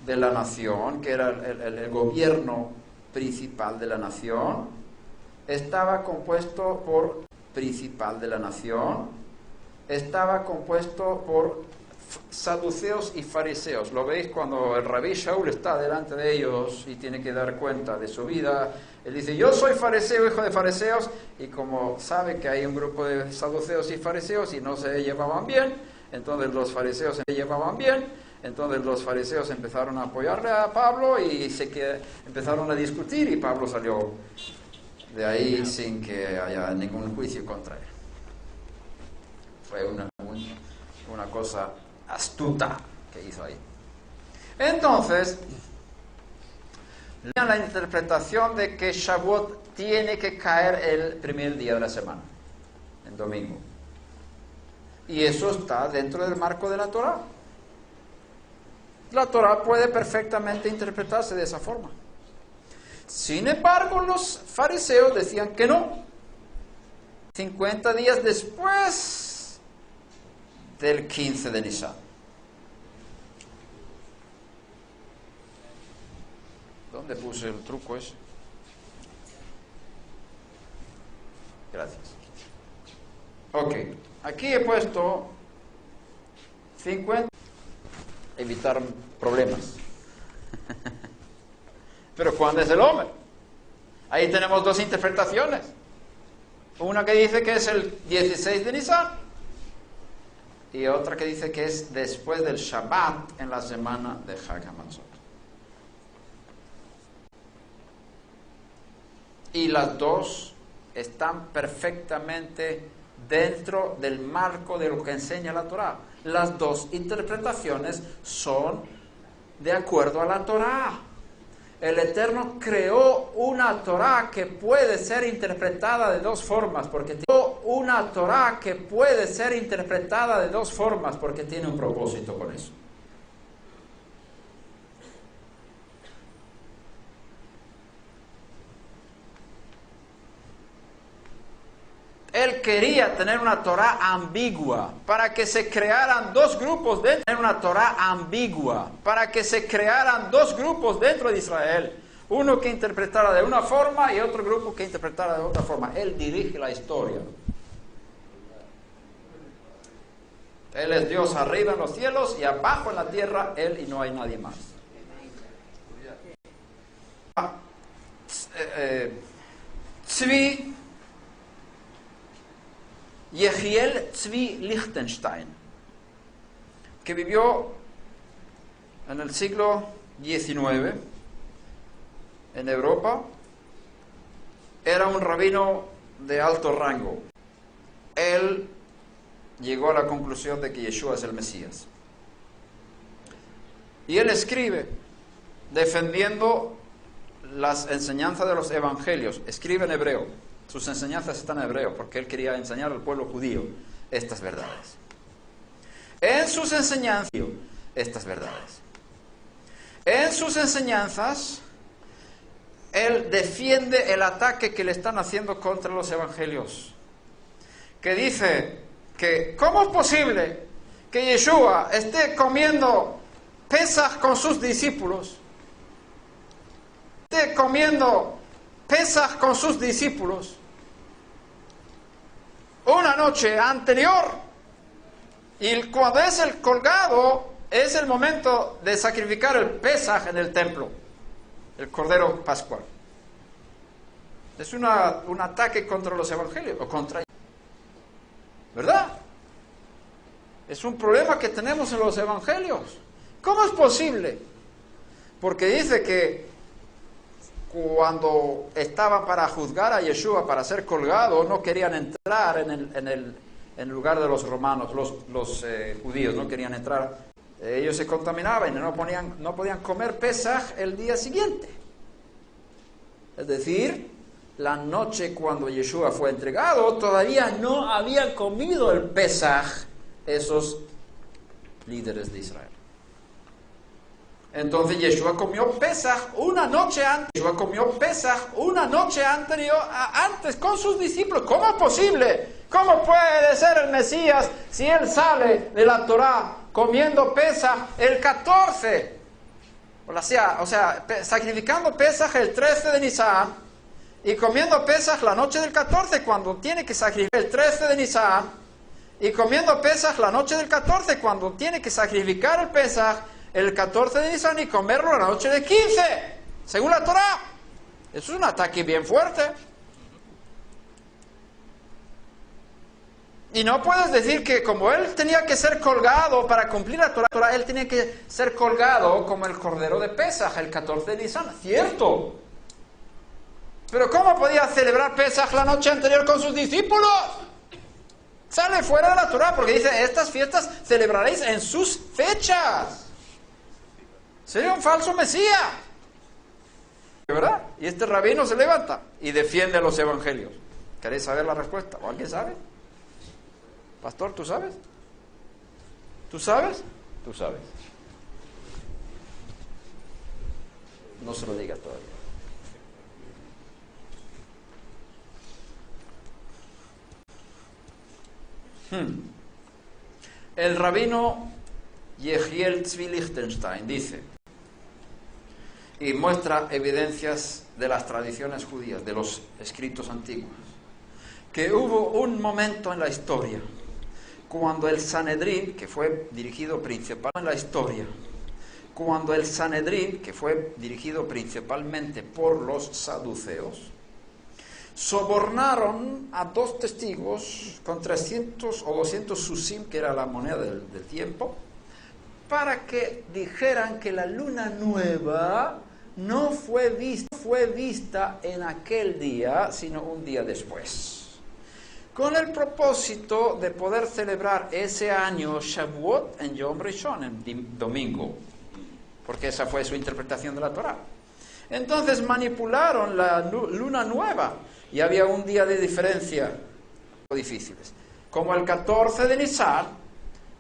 de la nación, que era el gobierno principal de la nación, estaba compuesto por saduceos y fariseos. Lo veis cuando el rabí Shaul está delante de ellos y tiene que dar cuenta de su vida. Él dice: yo soy fariseo, hijo de fariseos, y como sabe que hay un grupo de saduceos y fariseos y no se llevaban bien, entonces los fariseos empezaron a apoyarle a Pablo y empezaron a discutir, y Pablo salió de ahí sin que haya ningún juicio contra él. Fue una cosa astuta que hizo ahí. Entonces, la interpretación de que Shavuot tiene que caer el primer día de la semana, el domingo. Y eso está dentro del marco de la Torá. La Torá puede perfectamente interpretarse de esa forma. Sin embargo, los fariseos decían que no. 50 días después del 15 de Nisan. ¿Dónde puse el truco ese? Gracias. Ok, aquí he puesto 50. Evitar problemas. Pero ¿cuándo es el hombre? Ahí tenemos dos interpretaciones. Una que dice que es el 16 de Nisan y otra que dice que es después del Shabbat en la semana de Chag HaMatzot. Y las dos están perfectamente dentro del marco de lo que enseña la Torá. Las dos interpretaciones son de acuerdo a la Torá. El Eterno creó una Torá que puede ser interpretada de dos formas, porque tiene un propósito con eso. Él quería tener una Torá ambigua para que se crearan dos grupos dentro de Israel. Uno que interpretara de una forma y otro grupo que interpretara de otra forma. Él dirige la historia. Él es Dios arriba en los cielos y abajo en la tierra, Él y no hay nadie más. Yehiel Tzvi Lichtenstein, que vivió en el siglo XIX en Europa, era un rabino de alto rango. Él llegó a la conclusión de que Yeshua es el Mesías. Y él escribe defendiendo las enseñanzas de los evangelios. Escribe en hebreo. Sus enseñanzas están en hebreo porque él quería enseñar al pueblo judío estas verdades. En sus enseñanzas, él defiende el ataque que le están haciendo contra los evangelios. Que dice que ¿cómo es posible que Yeshua esté comiendo Pesaj con sus discípulos, comiendo Pesaj con sus discípulos, una noche anterior, y cuando es el colgado, es el momento de sacrificar el Pesaj en el templo, el Cordero Pascual. Es un ataque contra los evangelios, o contra, ¿verdad? Es un problema que tenemos en los evangelios. ¿Cómo es posible? Porque dice que cuando estaban para juzgar a Yeshua, para ser colgado, no querían entrar en el lugar de los romanos, los judíos, no querían entrar. Ellos se contaminaban y no podían comer Pesaj el día siguiente. Es decir, la noche cuando Yeshua fue entregado, todavía no habían comido el Pesaj esos líderes de Israel. Entonces Yeshua comió Pesaj una noche antes. Yeshua comió Pesaj una noche antes con sus discípulos. ¿Cómo es posible? ¿Cómo puede ser el Mesías si él sale de la Torá comiendo Pesaj el 14? O sea, sacrificando Pesaj el 13 de Nisan y comiendo Pesaj la noche del 14 cuando tiene que sacrificar el 13 de Nisan y comiendo Pesaj la noche del 14 cuando tiene que sacrificar el Pesaj el 14 de Nisan y comerlo la noche del 15, según la Torá. Eso es un ataque bien fuerte. Y no puedes decir que como él tenía que ser colgado para cumplir la Torá, él tenía que ser colgado como el Cordero de Pesaj el 14 de Nisan. Cierto. Pero ¿cómo podía celebrar Pesaj la noche anterior con sus discípulos? Sale fuera de la Torá porque dice, estas fiestas celebraréis en sus fechas. Sería un falso Mesías, ¿verdad? Y este rabino se levanta y defiende los evangelios. ¿Queréis saber la respuesta? ¿O alguien sabe? Pastor, ¿tú sabes? ¿Tú sabes? Tú sabes. No se lo digas todavía. El rabino Yehiel Tzvi Lichtenstein dice, y muestra evidencias de las tradiciones judías, de los escritos antiguos, que hubo un momento en la historia cuando el Sanedrín, que fue dirigido principalmente por los saduceos, sobornaron a 2 testigos con 300 o 200 susim, que era la moneda del tiempo, para que dijeran que la luna nueva no fue vista en aquel día, sino un día después, con el propósito de poder celebrar ese año Shavuot en Yom Rishon, en domingo, porque esa fue su interpretación de la Torá. Entonces manipularon la luna nueva y había un día de diferencia difíciles, como el 14 de Nisan,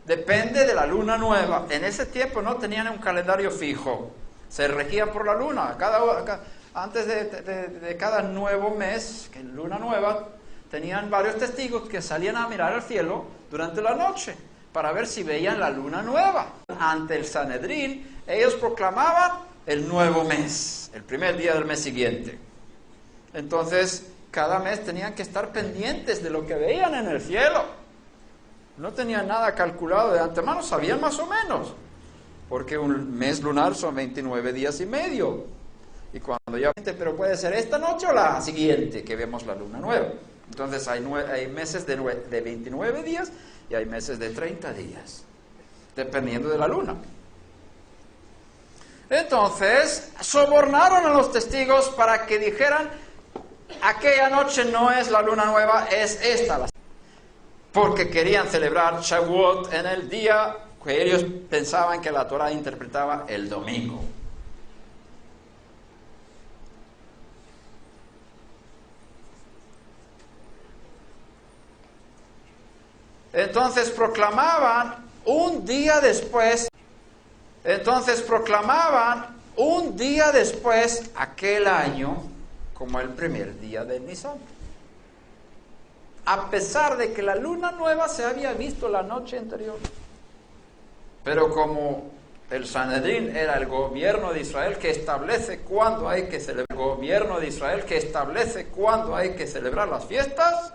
depende de la luna nueva. En ese tiempo no tenían un calendario fijo, se regían por la luna. Antes de cada nuevo mes, que luna nueva, tenían varios testigos que salían a mirar al cielo durante la noche para ver si veían la luna nueva. Ante el Sanedrín, ellos proclamaban el nuevo mes, el primer día del mes siguiente. Entonces, cada mes tenían que estar pendientes de lo que veían en el cielo. No tenían nada calculado de antemano, sabían más o menos, porque un mes lunar son 29 días y medio. Y cuando ya, pero puede ser esta noche o la siguiente que vemos la luna nueva. Entonces hay meses de 29 días y hay meses de 30 días, dependiendo de la luna. Entonces, sobornaron a los testigos para que dijeran, aquella noche no es la luna nueva, es esta la. Porque querían celebrar Shavuot en el día que ellos pensaban que la Torá interpretaba el domingo. Entonces proclamaban un día después aquel año como el primer día de Nisan, a pesar de que la luna nueva se había visto la noche anterior. Pero como El Sanedrín era el gobierno de Israel que establece cuándo hay que celebrar. El gobierno de Israel que establece cuándo hay que celebrar las fiestas.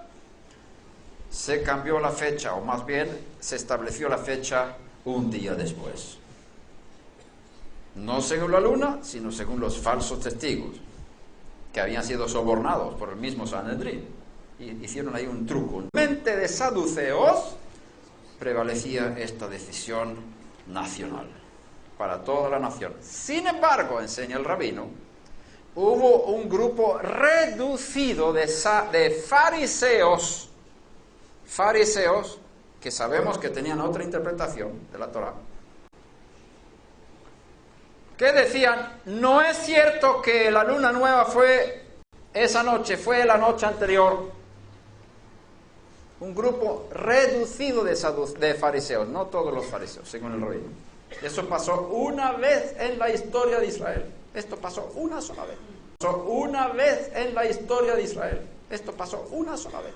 Se cambió la fecha, o más bien se estableció la fecha un día después. No según la luna, sino según los falsos testigos, que habían sido sobornados por el mismo Sanedrín. Y hicieron ahí un truco. En la mente de saduceos prevalecía esta decisión nacional, para toda la nación. Sin embargo, enseña el rabino, hubo un grupo reducido de fariseos, que sabemos que tenían otra interpretación de la Torá, que decían, no es cierto que la luna nueva fue esa noche, fue la noche anterior. Un grupo reducido de fariseos, no todos los fariseos, según el rabino. Eso pasó una vez en la historia de Israel. Esto pasó una sola vez. Pasó una vez en la historia de Israel. Esto pasó una sola vez.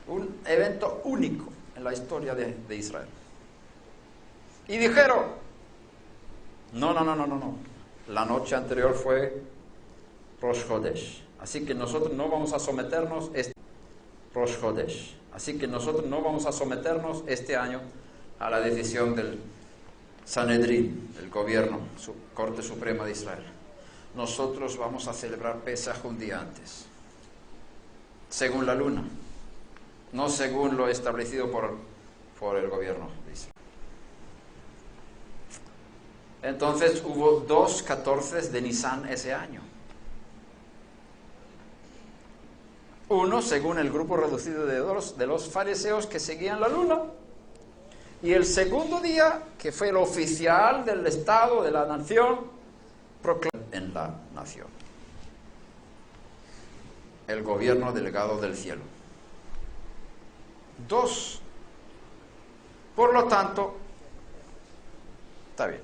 Un evento único en la historia de Israel. Y dijeron, no. La noche anterior fue Rosh Chodesh. Así que nosotros no vamos a someternos Rosh Chodesh. Así que nosotros no vamos a someternos este año a la decisión del Sanedrín, del gobierno, Corte Suprema de Israel. Nosotros vamos a celebrar Pesaj un día antes, según la luna, no según lo establecido por el gobierno de Israel. Entonces hubo 2 14 de Nisan ese año. Uno, según el grupo reducido de los fariseos que seguían la luna, y el segundo día, que fue el oficial del Estado, de la nación, proclamó en la nación. El gobierno delegado del cielo. 2. Por lo tanto, está bien.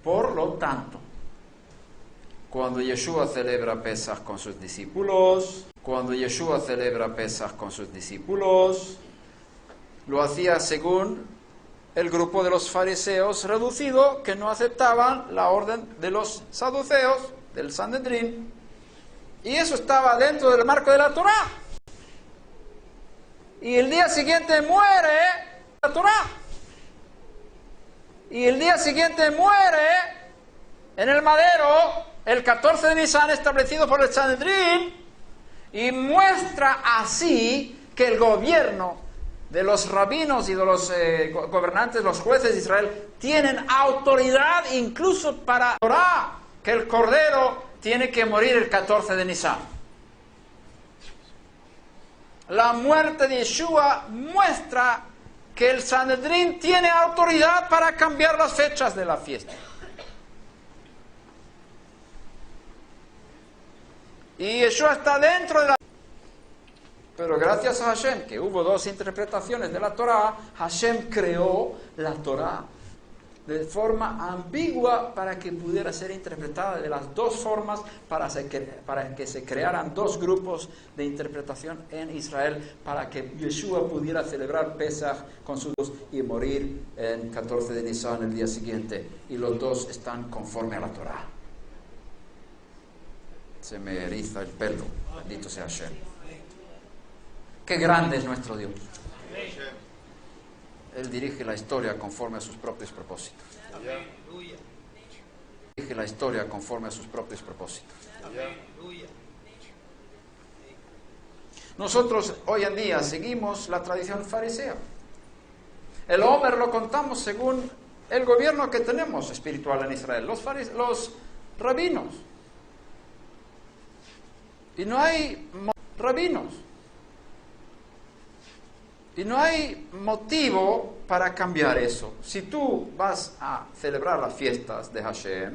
Por lo tanto, cuando Yeshua celebra Pesaj con sus discípulos, lo hacía según el grupo de los fariseos reducido, que no aceptaban la orden de los saduceos, del Sanedrín, y eso estaba dentro del marco de la Torá. Y el día siguiente muere la Torá. Y el día siguiente muere en el madero el 14 de Nisan establecido por el Sanedrín, y muestra así que el gobierno de los rabinos y de los gobernantes, los jueces de Israel, tienen autoridad incluso para orar que el cordero tiene que morir el 14 de Nisan. La muerte de Yeshua muestra que el Sanedrín tiene autoridad para cambiar las fechas de la fiesta. Y Yeshua está dentro de la... Pero gracias a Hashem, que hubo 2 interpretaciones de la Torá, Hashem creó la Torá de forma ambigua para que pudiera ser interpretada de las 2 formas, para que se crearan 2 grupos de interpretación en Israel, para que Yeshua pudiera celebrar Pesaj con sus 2 y morir en 14 de Nisan el día siguiente. Y los 2 están conforme a la Torá. Se me eriza el pelo, bendito sea Hashem. Qué grande es nuestro Dios. Él dirige la historia conforme a sus propios propósitos. Dirige la historia conforme a sus propios propósitos. Nosotros hoy en día seguimos la tradición farisea. El Omer lo contamos según el gobierno que tenemos espiritual en Israel, los rabinos. Y no hay rabinos. Y no hay motivo para cambiar eso. Si tú vas a celebrar las fiestas de Hashem,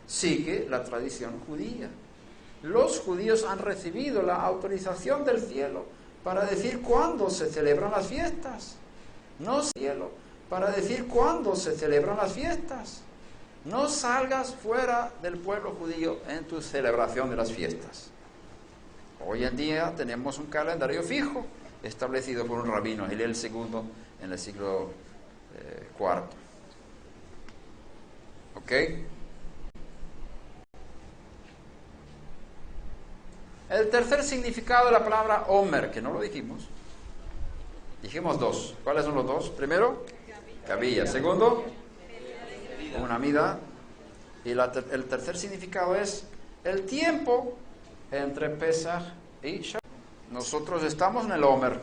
sigue la tradición judía. Los judíos han recibido la autorización del cielo para decir cuándo se celebran las fiestas. No cielo, para decir cuándo se celebran las fiestas. No salgas fuera del pueblo judío en tu celebración de las fiestas. Hoy en día tenemos un calendario fijo establecido por un rabino, Hillel II, en el siglo cuarto. ¿Ok? El tercer significado de la palabra Omer, que no lo dijimos. Dijimos dos. ¿Cuáles son los dos? Primero, gavilla. Segundo, una mida. Y el tercer significado es el tiempo entre Pesaj y Shavuot. Nosotros estamos en el Omer,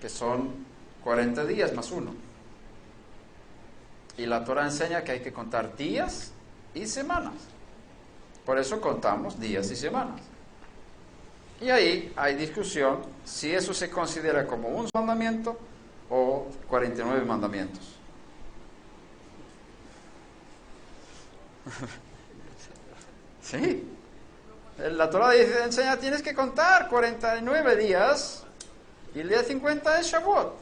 que son 40 días más uno. Y la Torah enseña que hay que contar días y semanas. Por eso contamos días y semanas. Y ahí hay discusión si eso se considera como un mandamiento o 49 mandamientos. Sí. La Torah enseña tienes que contar 49 días y el día 50 es Shavuot.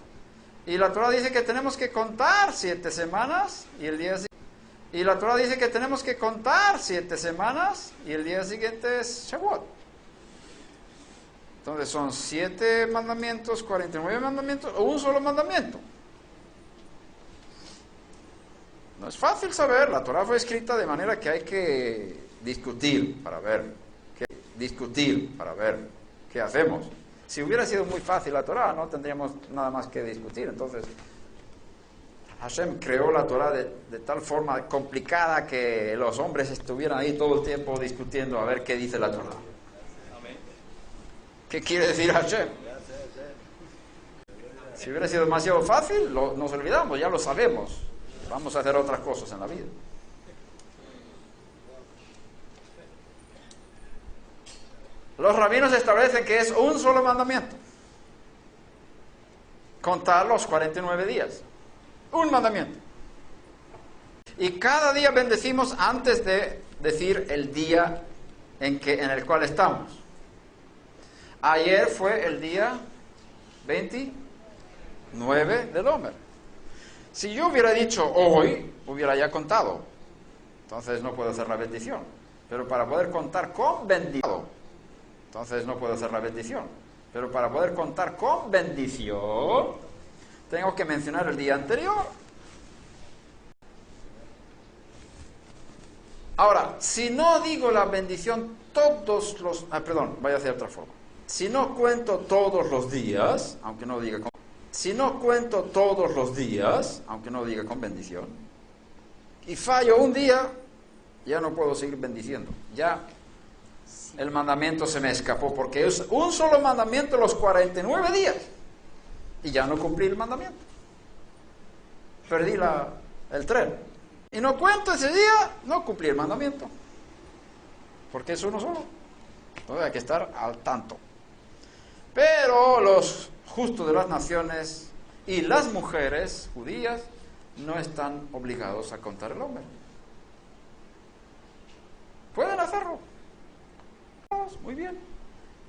Y la Torah dice que tenemos que contar 7 semanas y el día y la Torah dice que tenemos que contar 7 semanas y el día siguiente es Shavuot. Entonces son 7 mandamientos, 49 mandamientos o un solo mandamiento. No es fácil saber, la Torah fue escrita de manera que hay que discutir para ver qué hacemos. Si hubiera sido muy fácil la Torah, no tendríamos nada más que discutir. Entonces, Hashem creó la Torah de tal forma complicada que los hombres estuvieran ahí todo el tiempo discutiendo a ver qué dice la Torah. ¿Qué quiere decir Hashem? Si hubiera sido demasiado fácil, nos olvidamos, ya lo sabemos. Vamos a hacer otras cosas en la vida. Los rabinos establecen que es un solo mandamiento. Contar los 49 días. Un mandamiento. Y cada día bendecimos antes de decir el día en el cual estamos. Ayer fue el día 29 del Omer. Si yo hubiera dicho hoy, hubiera ya contado. Entonces no puedo hacer la bendición. Pero para poder contar con bendición, entonces no puedo hacer la bendición. Pero para poder contar con bendición, tengo que mencionar el día anterior. Ahora, si no digo la bendición todos los... voy a hacer otra forma. Si no cuento todos los días, aunque no diga con... Si no cuento todos los días, aunque no diga con bendición, y fallo un día, ya no puedo seguir bendiciendo. Ya el mandamiento se me escapó, porque es un solo mandamiento los 49 días. Y ya no cumplí el mandamiento. Perdí el tren. Y no cuento ese día, no cumplí el mandamiento. Porque es uno solo. Entonces hay que estar al tanto. Pero los justos de las naciones y las mujeres judías no están obligados a contar el Omer. Pueden hacerlo. Muy bien.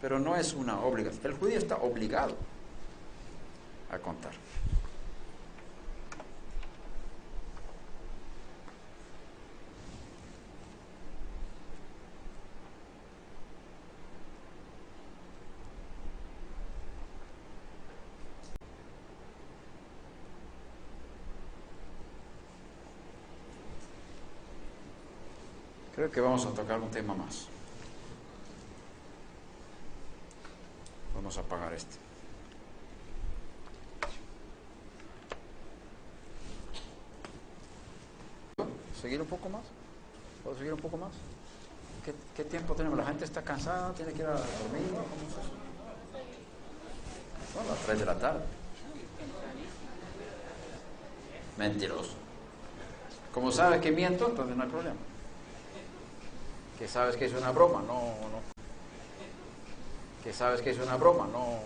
Pero no es una obligación. El judío está obligado a contar. Creo que vamos a tocar un tema más. Vamos a apagar este. ¿Seguir un poco más? ¿Puedo seguir un poco más? ¿Qué tiempo tenemos? La gente está cansada, tiene que ir a dormir. ¿Cómo es eso? Son las 3 de la tarde. Mentiroso. Como sabes que miento, entonces no hay problema. Que sabes que es una broma, no. Que sabes que es una broma, no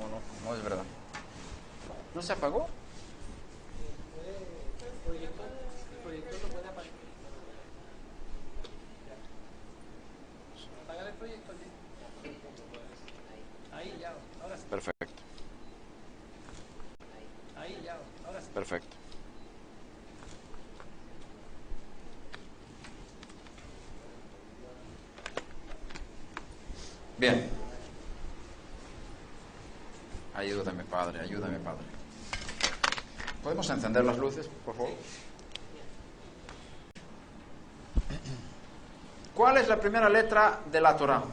es verdad. ¿No se apagó? El proyector lo puede apagar. Apagar el proyector. Ahí ya, ahora sí. Perfecto. Ahí ya, ahora sí. Perfecto. Bien. Ayúdame, Padre, ayúdame, Padre. ¿Podemos encender las luces, por favor? ¿Cuál es la primera letra de la Torá?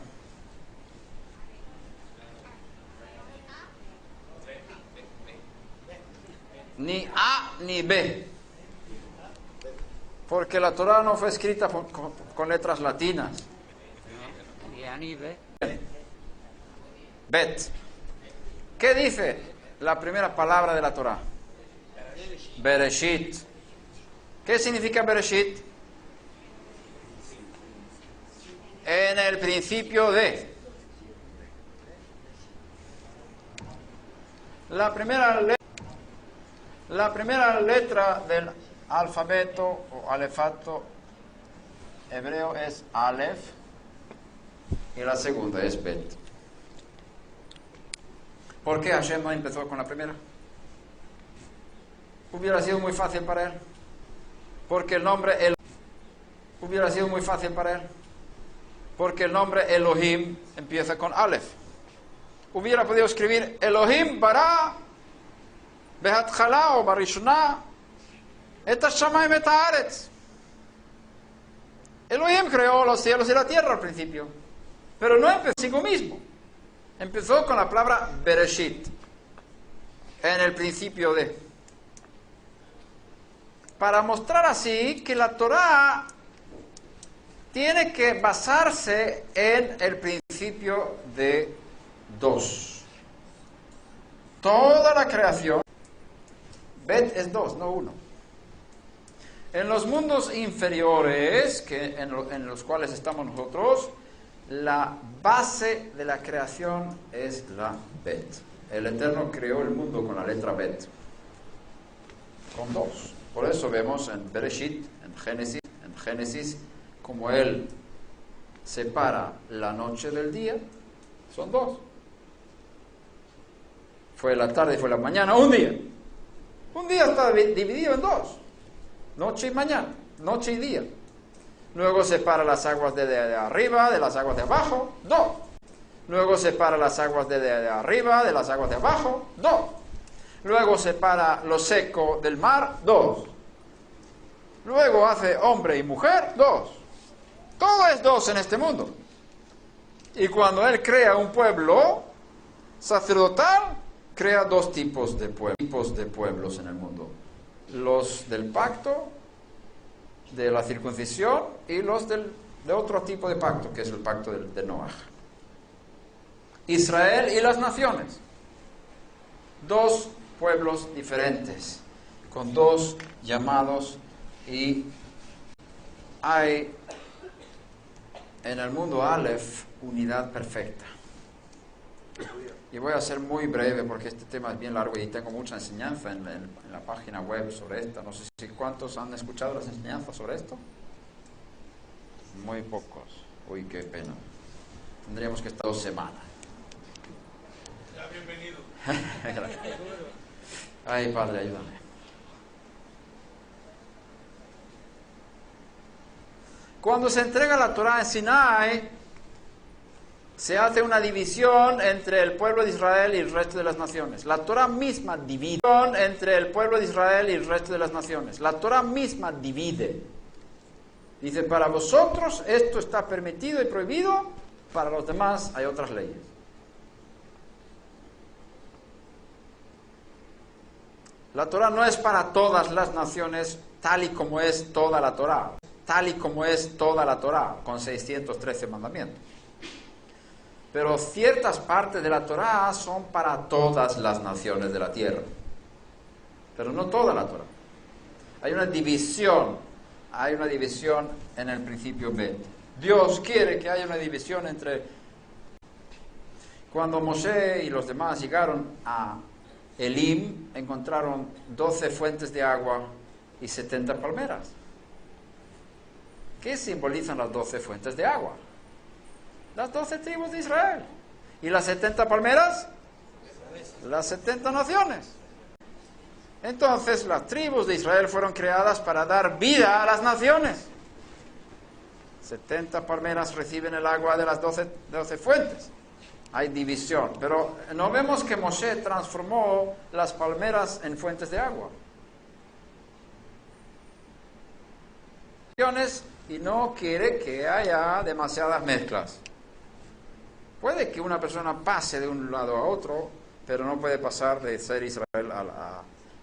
Ni A ni B. Porque la Torá no fue escrita con letras latinas. Ni A ni B. Bet. ¿Qué dice la primera palabra de la Torá? Bereshit. ¿Qué significa Bereshit? En el principio de. La primera letra del alfabeto o alefato hebreo es Aleph y la segunda es Bet. ¿Por qué Hashem no empezó con la primera? Hubiera sido muy fácil para él. Porque el nombre hubiera sido muy fácil para él. Porque el nombre Elohim empieza con Aleph. Hubiera podido escribir Elohim bara behatchala o barishona et hashamayim et haaretz. Elohim creó los cielos y la tierra al principio, pero no empezó consigo mismo. Empezó con la palabra Bereshit, en el principio de. Para mostrar así que la Torá tiene que basarse en el principio de dos. Toda la creación, Bet es dos, no uno. En los mundos inferiores, en los cuales estamos nosotros, la base de la creación es la Bet. El Eterno creó el mundo con la letra Bet, con dos. Por eso vemos en Bereshit, en Génesis, como Él separa la noche del día, son dos. Fue la tarde y fue la mañana, un día. Un día está dividido en dos, noche y mañana, noche y día. Luego separa las aguas de arriba de las aguas de abajo, dos. Luego separa las aguas de arriba de las aguas de abajo, dos. Luego separa lo seco del mar, dos. Luego hace hombre y mujer, dos. Todo es dos en este mundo. Y cuando Él crea un pueblo sacerdotal, crea dos tipos de pueblos en el mundo. Los del pacto, de la circuncisión, y los de otro tipo de pacto, que es el pacto de Noaj. Israel y las naciones. Dos pueblos diferentes, con dos llamados, y hay en el mundo Aleph unidad perfecta. Y voy a ser muy breve porque este tema es bien largo y tengo mucha enseñanza en la página web sobre esto. No sé si cuántos han escuchado las enseñanzas sobre esto. Muy pocos. Uy, qué pena. Tendríamos que estar 2 semanas. Ya, bienvenido. Ay, Padre, ayúdame. Cuando se entrega la Torá en Sinai, se hace una división entre el pueblo de Israel y el resto de las naciones. La Torá misma divide entre el pueblo de Israel y el resto de las naciones. La Torá misma divide. Dice, para vosotros esto está permitido y prohibido, para los demás hay otras leyes. La Torá no es para todas las naciones tal y como es toda la Torá. Tal y como es toda la Torá, con 613 mandamientos. Pero ciertas partes de la Torá son para todas las naciones de la tierra. Pero no toda la Torá. Hay una división en el principio Bet. Dios quiere que haya una división entre... Cuando Moshe y los demás llegaron a Elim, encontraron 12 fuentes de agua y 70 palmeras. ¿Qué simbolizan las 12 fuentes de agua? Las 12 tribus de Israel. ¿Y las 70 palmeras? Las 70 naciones. Entonces, las tribus de Israel fueron creadas para dar vida a las naciones. 70 palmeras reciben el agua de las 12 fuentes. Hay división. Pero no vemos que Moshe transformó las palmeras en fuentes de agua. y no quiere que haya demasiadas mezclas. Puede que una persona pase de un lado a otro, pero no puede pasar de ser Israel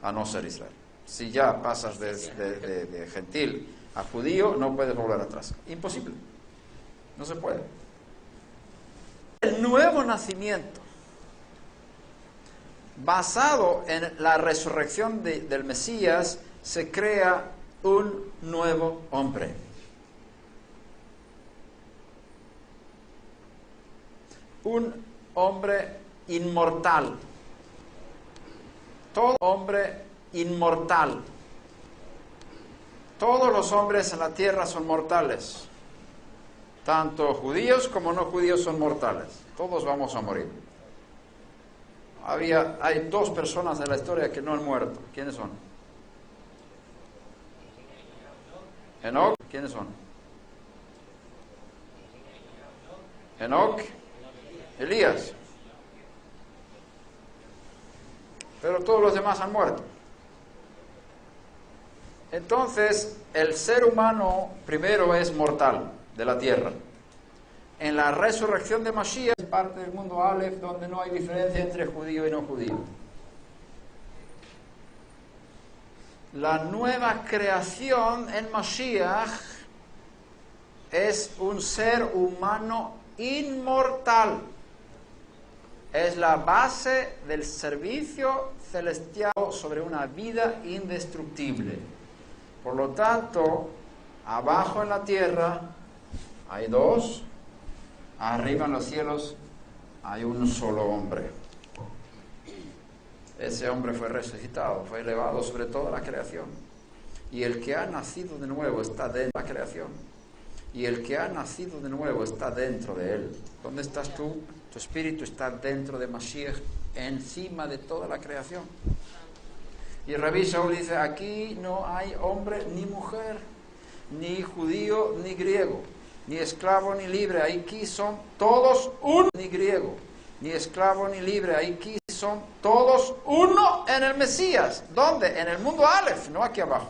a no ser Israel. Si ya pasas de gentil a judío, no puedes volver atrás. Imposible. No se puede. El nuevo nacimiento, basado en la resurrección del Mesías, se crea un nuevo hombre. Un hombre inmortal. Todo hombre inmortal. Todos los hombres en la tierra son mortales. Tanto judíos como no judíos son mortales. Todos vamos a morir. Hay 2 personas en la historia que no han muerto. ¿Quiénes son? Enoc. ¿Quiénes son? Enoc. Elías. Pero todos los demás han muerto. Entonces, el ser humano primero es mortal de la tierra. En la resurrección de Mashiach es parte del mundo Aleph, donde no hay diferencia entre judío y no judío. La nueva creación en Mashiach es un ser humano inmortal. Es la base del servicio celestial sobre una vida indestructible. Por lo tanto, abajo en la tierra hay 2, arriba en los cielos hay un solo hombre. Ese hombre fue resucitado, fue elevado sobre toda la creación. Y el que ha nacido de nuevo está dentro de la creación. Y el que ha nacido de nuevo está dentro de él. ¿Dónde estás tú? Tu espíritu está dentro de Mashiach, encima de toda la creación. Y Rabbi Shaul dice, aquí no hay hombre ni mujer, ni judío ni griego, ni esclavo ni libre, aquí son todos uno, ni griego, ni esclavo ni libre, aquí son todos uno en el Mesías. ¿Dónde? En el mundo Aleph, no aquí abajo.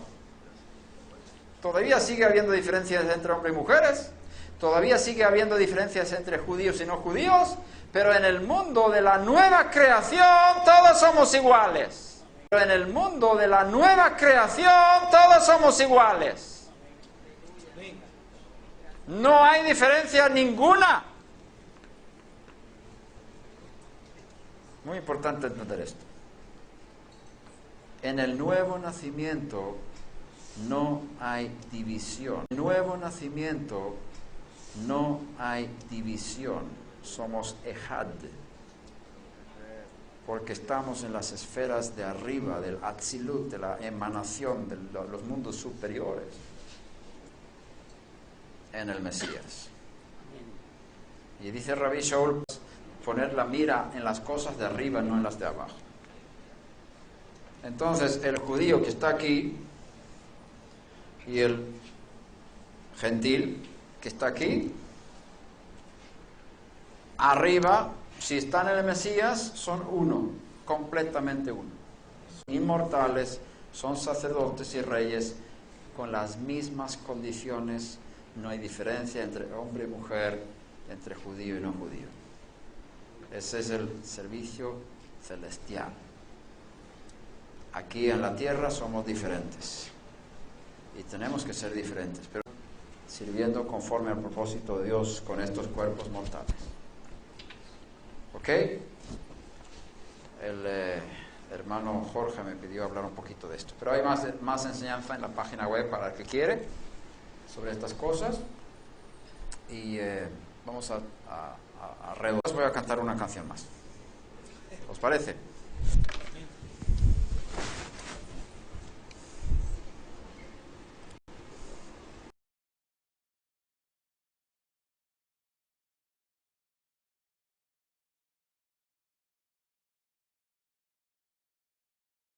Todavía sigue habiendo diferencias entre hombres y mujeres, todavía sigue habiendo diferencias entre judíos y no judíos, pero en el mundo de la nueva creación todos somos iguales. Pero en el mundo de la nueva creación todos somos iguales. No hay diferencia ninguna. Muy importante entender esto. En el nuevo nacimiento no hay división. En el nuevo nacimiento no hay división. Somos Ejad. Porque estamos en las esferas de arriba, del Atzilut, de la emanación de los mundos superiores, en el Mesías. Y dice Rabbi Shaul, poner la mira en las cosas de arriba, no en las de abajo. Entonces, el judío que está aquí y el gentil que está aquí, arriba, si están en el Mesías, son uno, completamente uno. Son inmortales, son sacerdotes y reyes con las mismas condiciones. No hay diferencia entre hombre y mujer, entre judío y no judío. Ese es el servicio celestial. Aquí en la tierra somos diferentes y tenemos que ser diferentes, pero sirviendo conforme al propósito de Dios con estos cuerpos mortales. ¿Ok? El hermano Jorge me pidió hablar un poquito de esto, pero hay más enseñanza en la página web para el que quiere sobre estas cosas. Y vamos a reducir. Voy a cantar una canción más. ¿Os parece?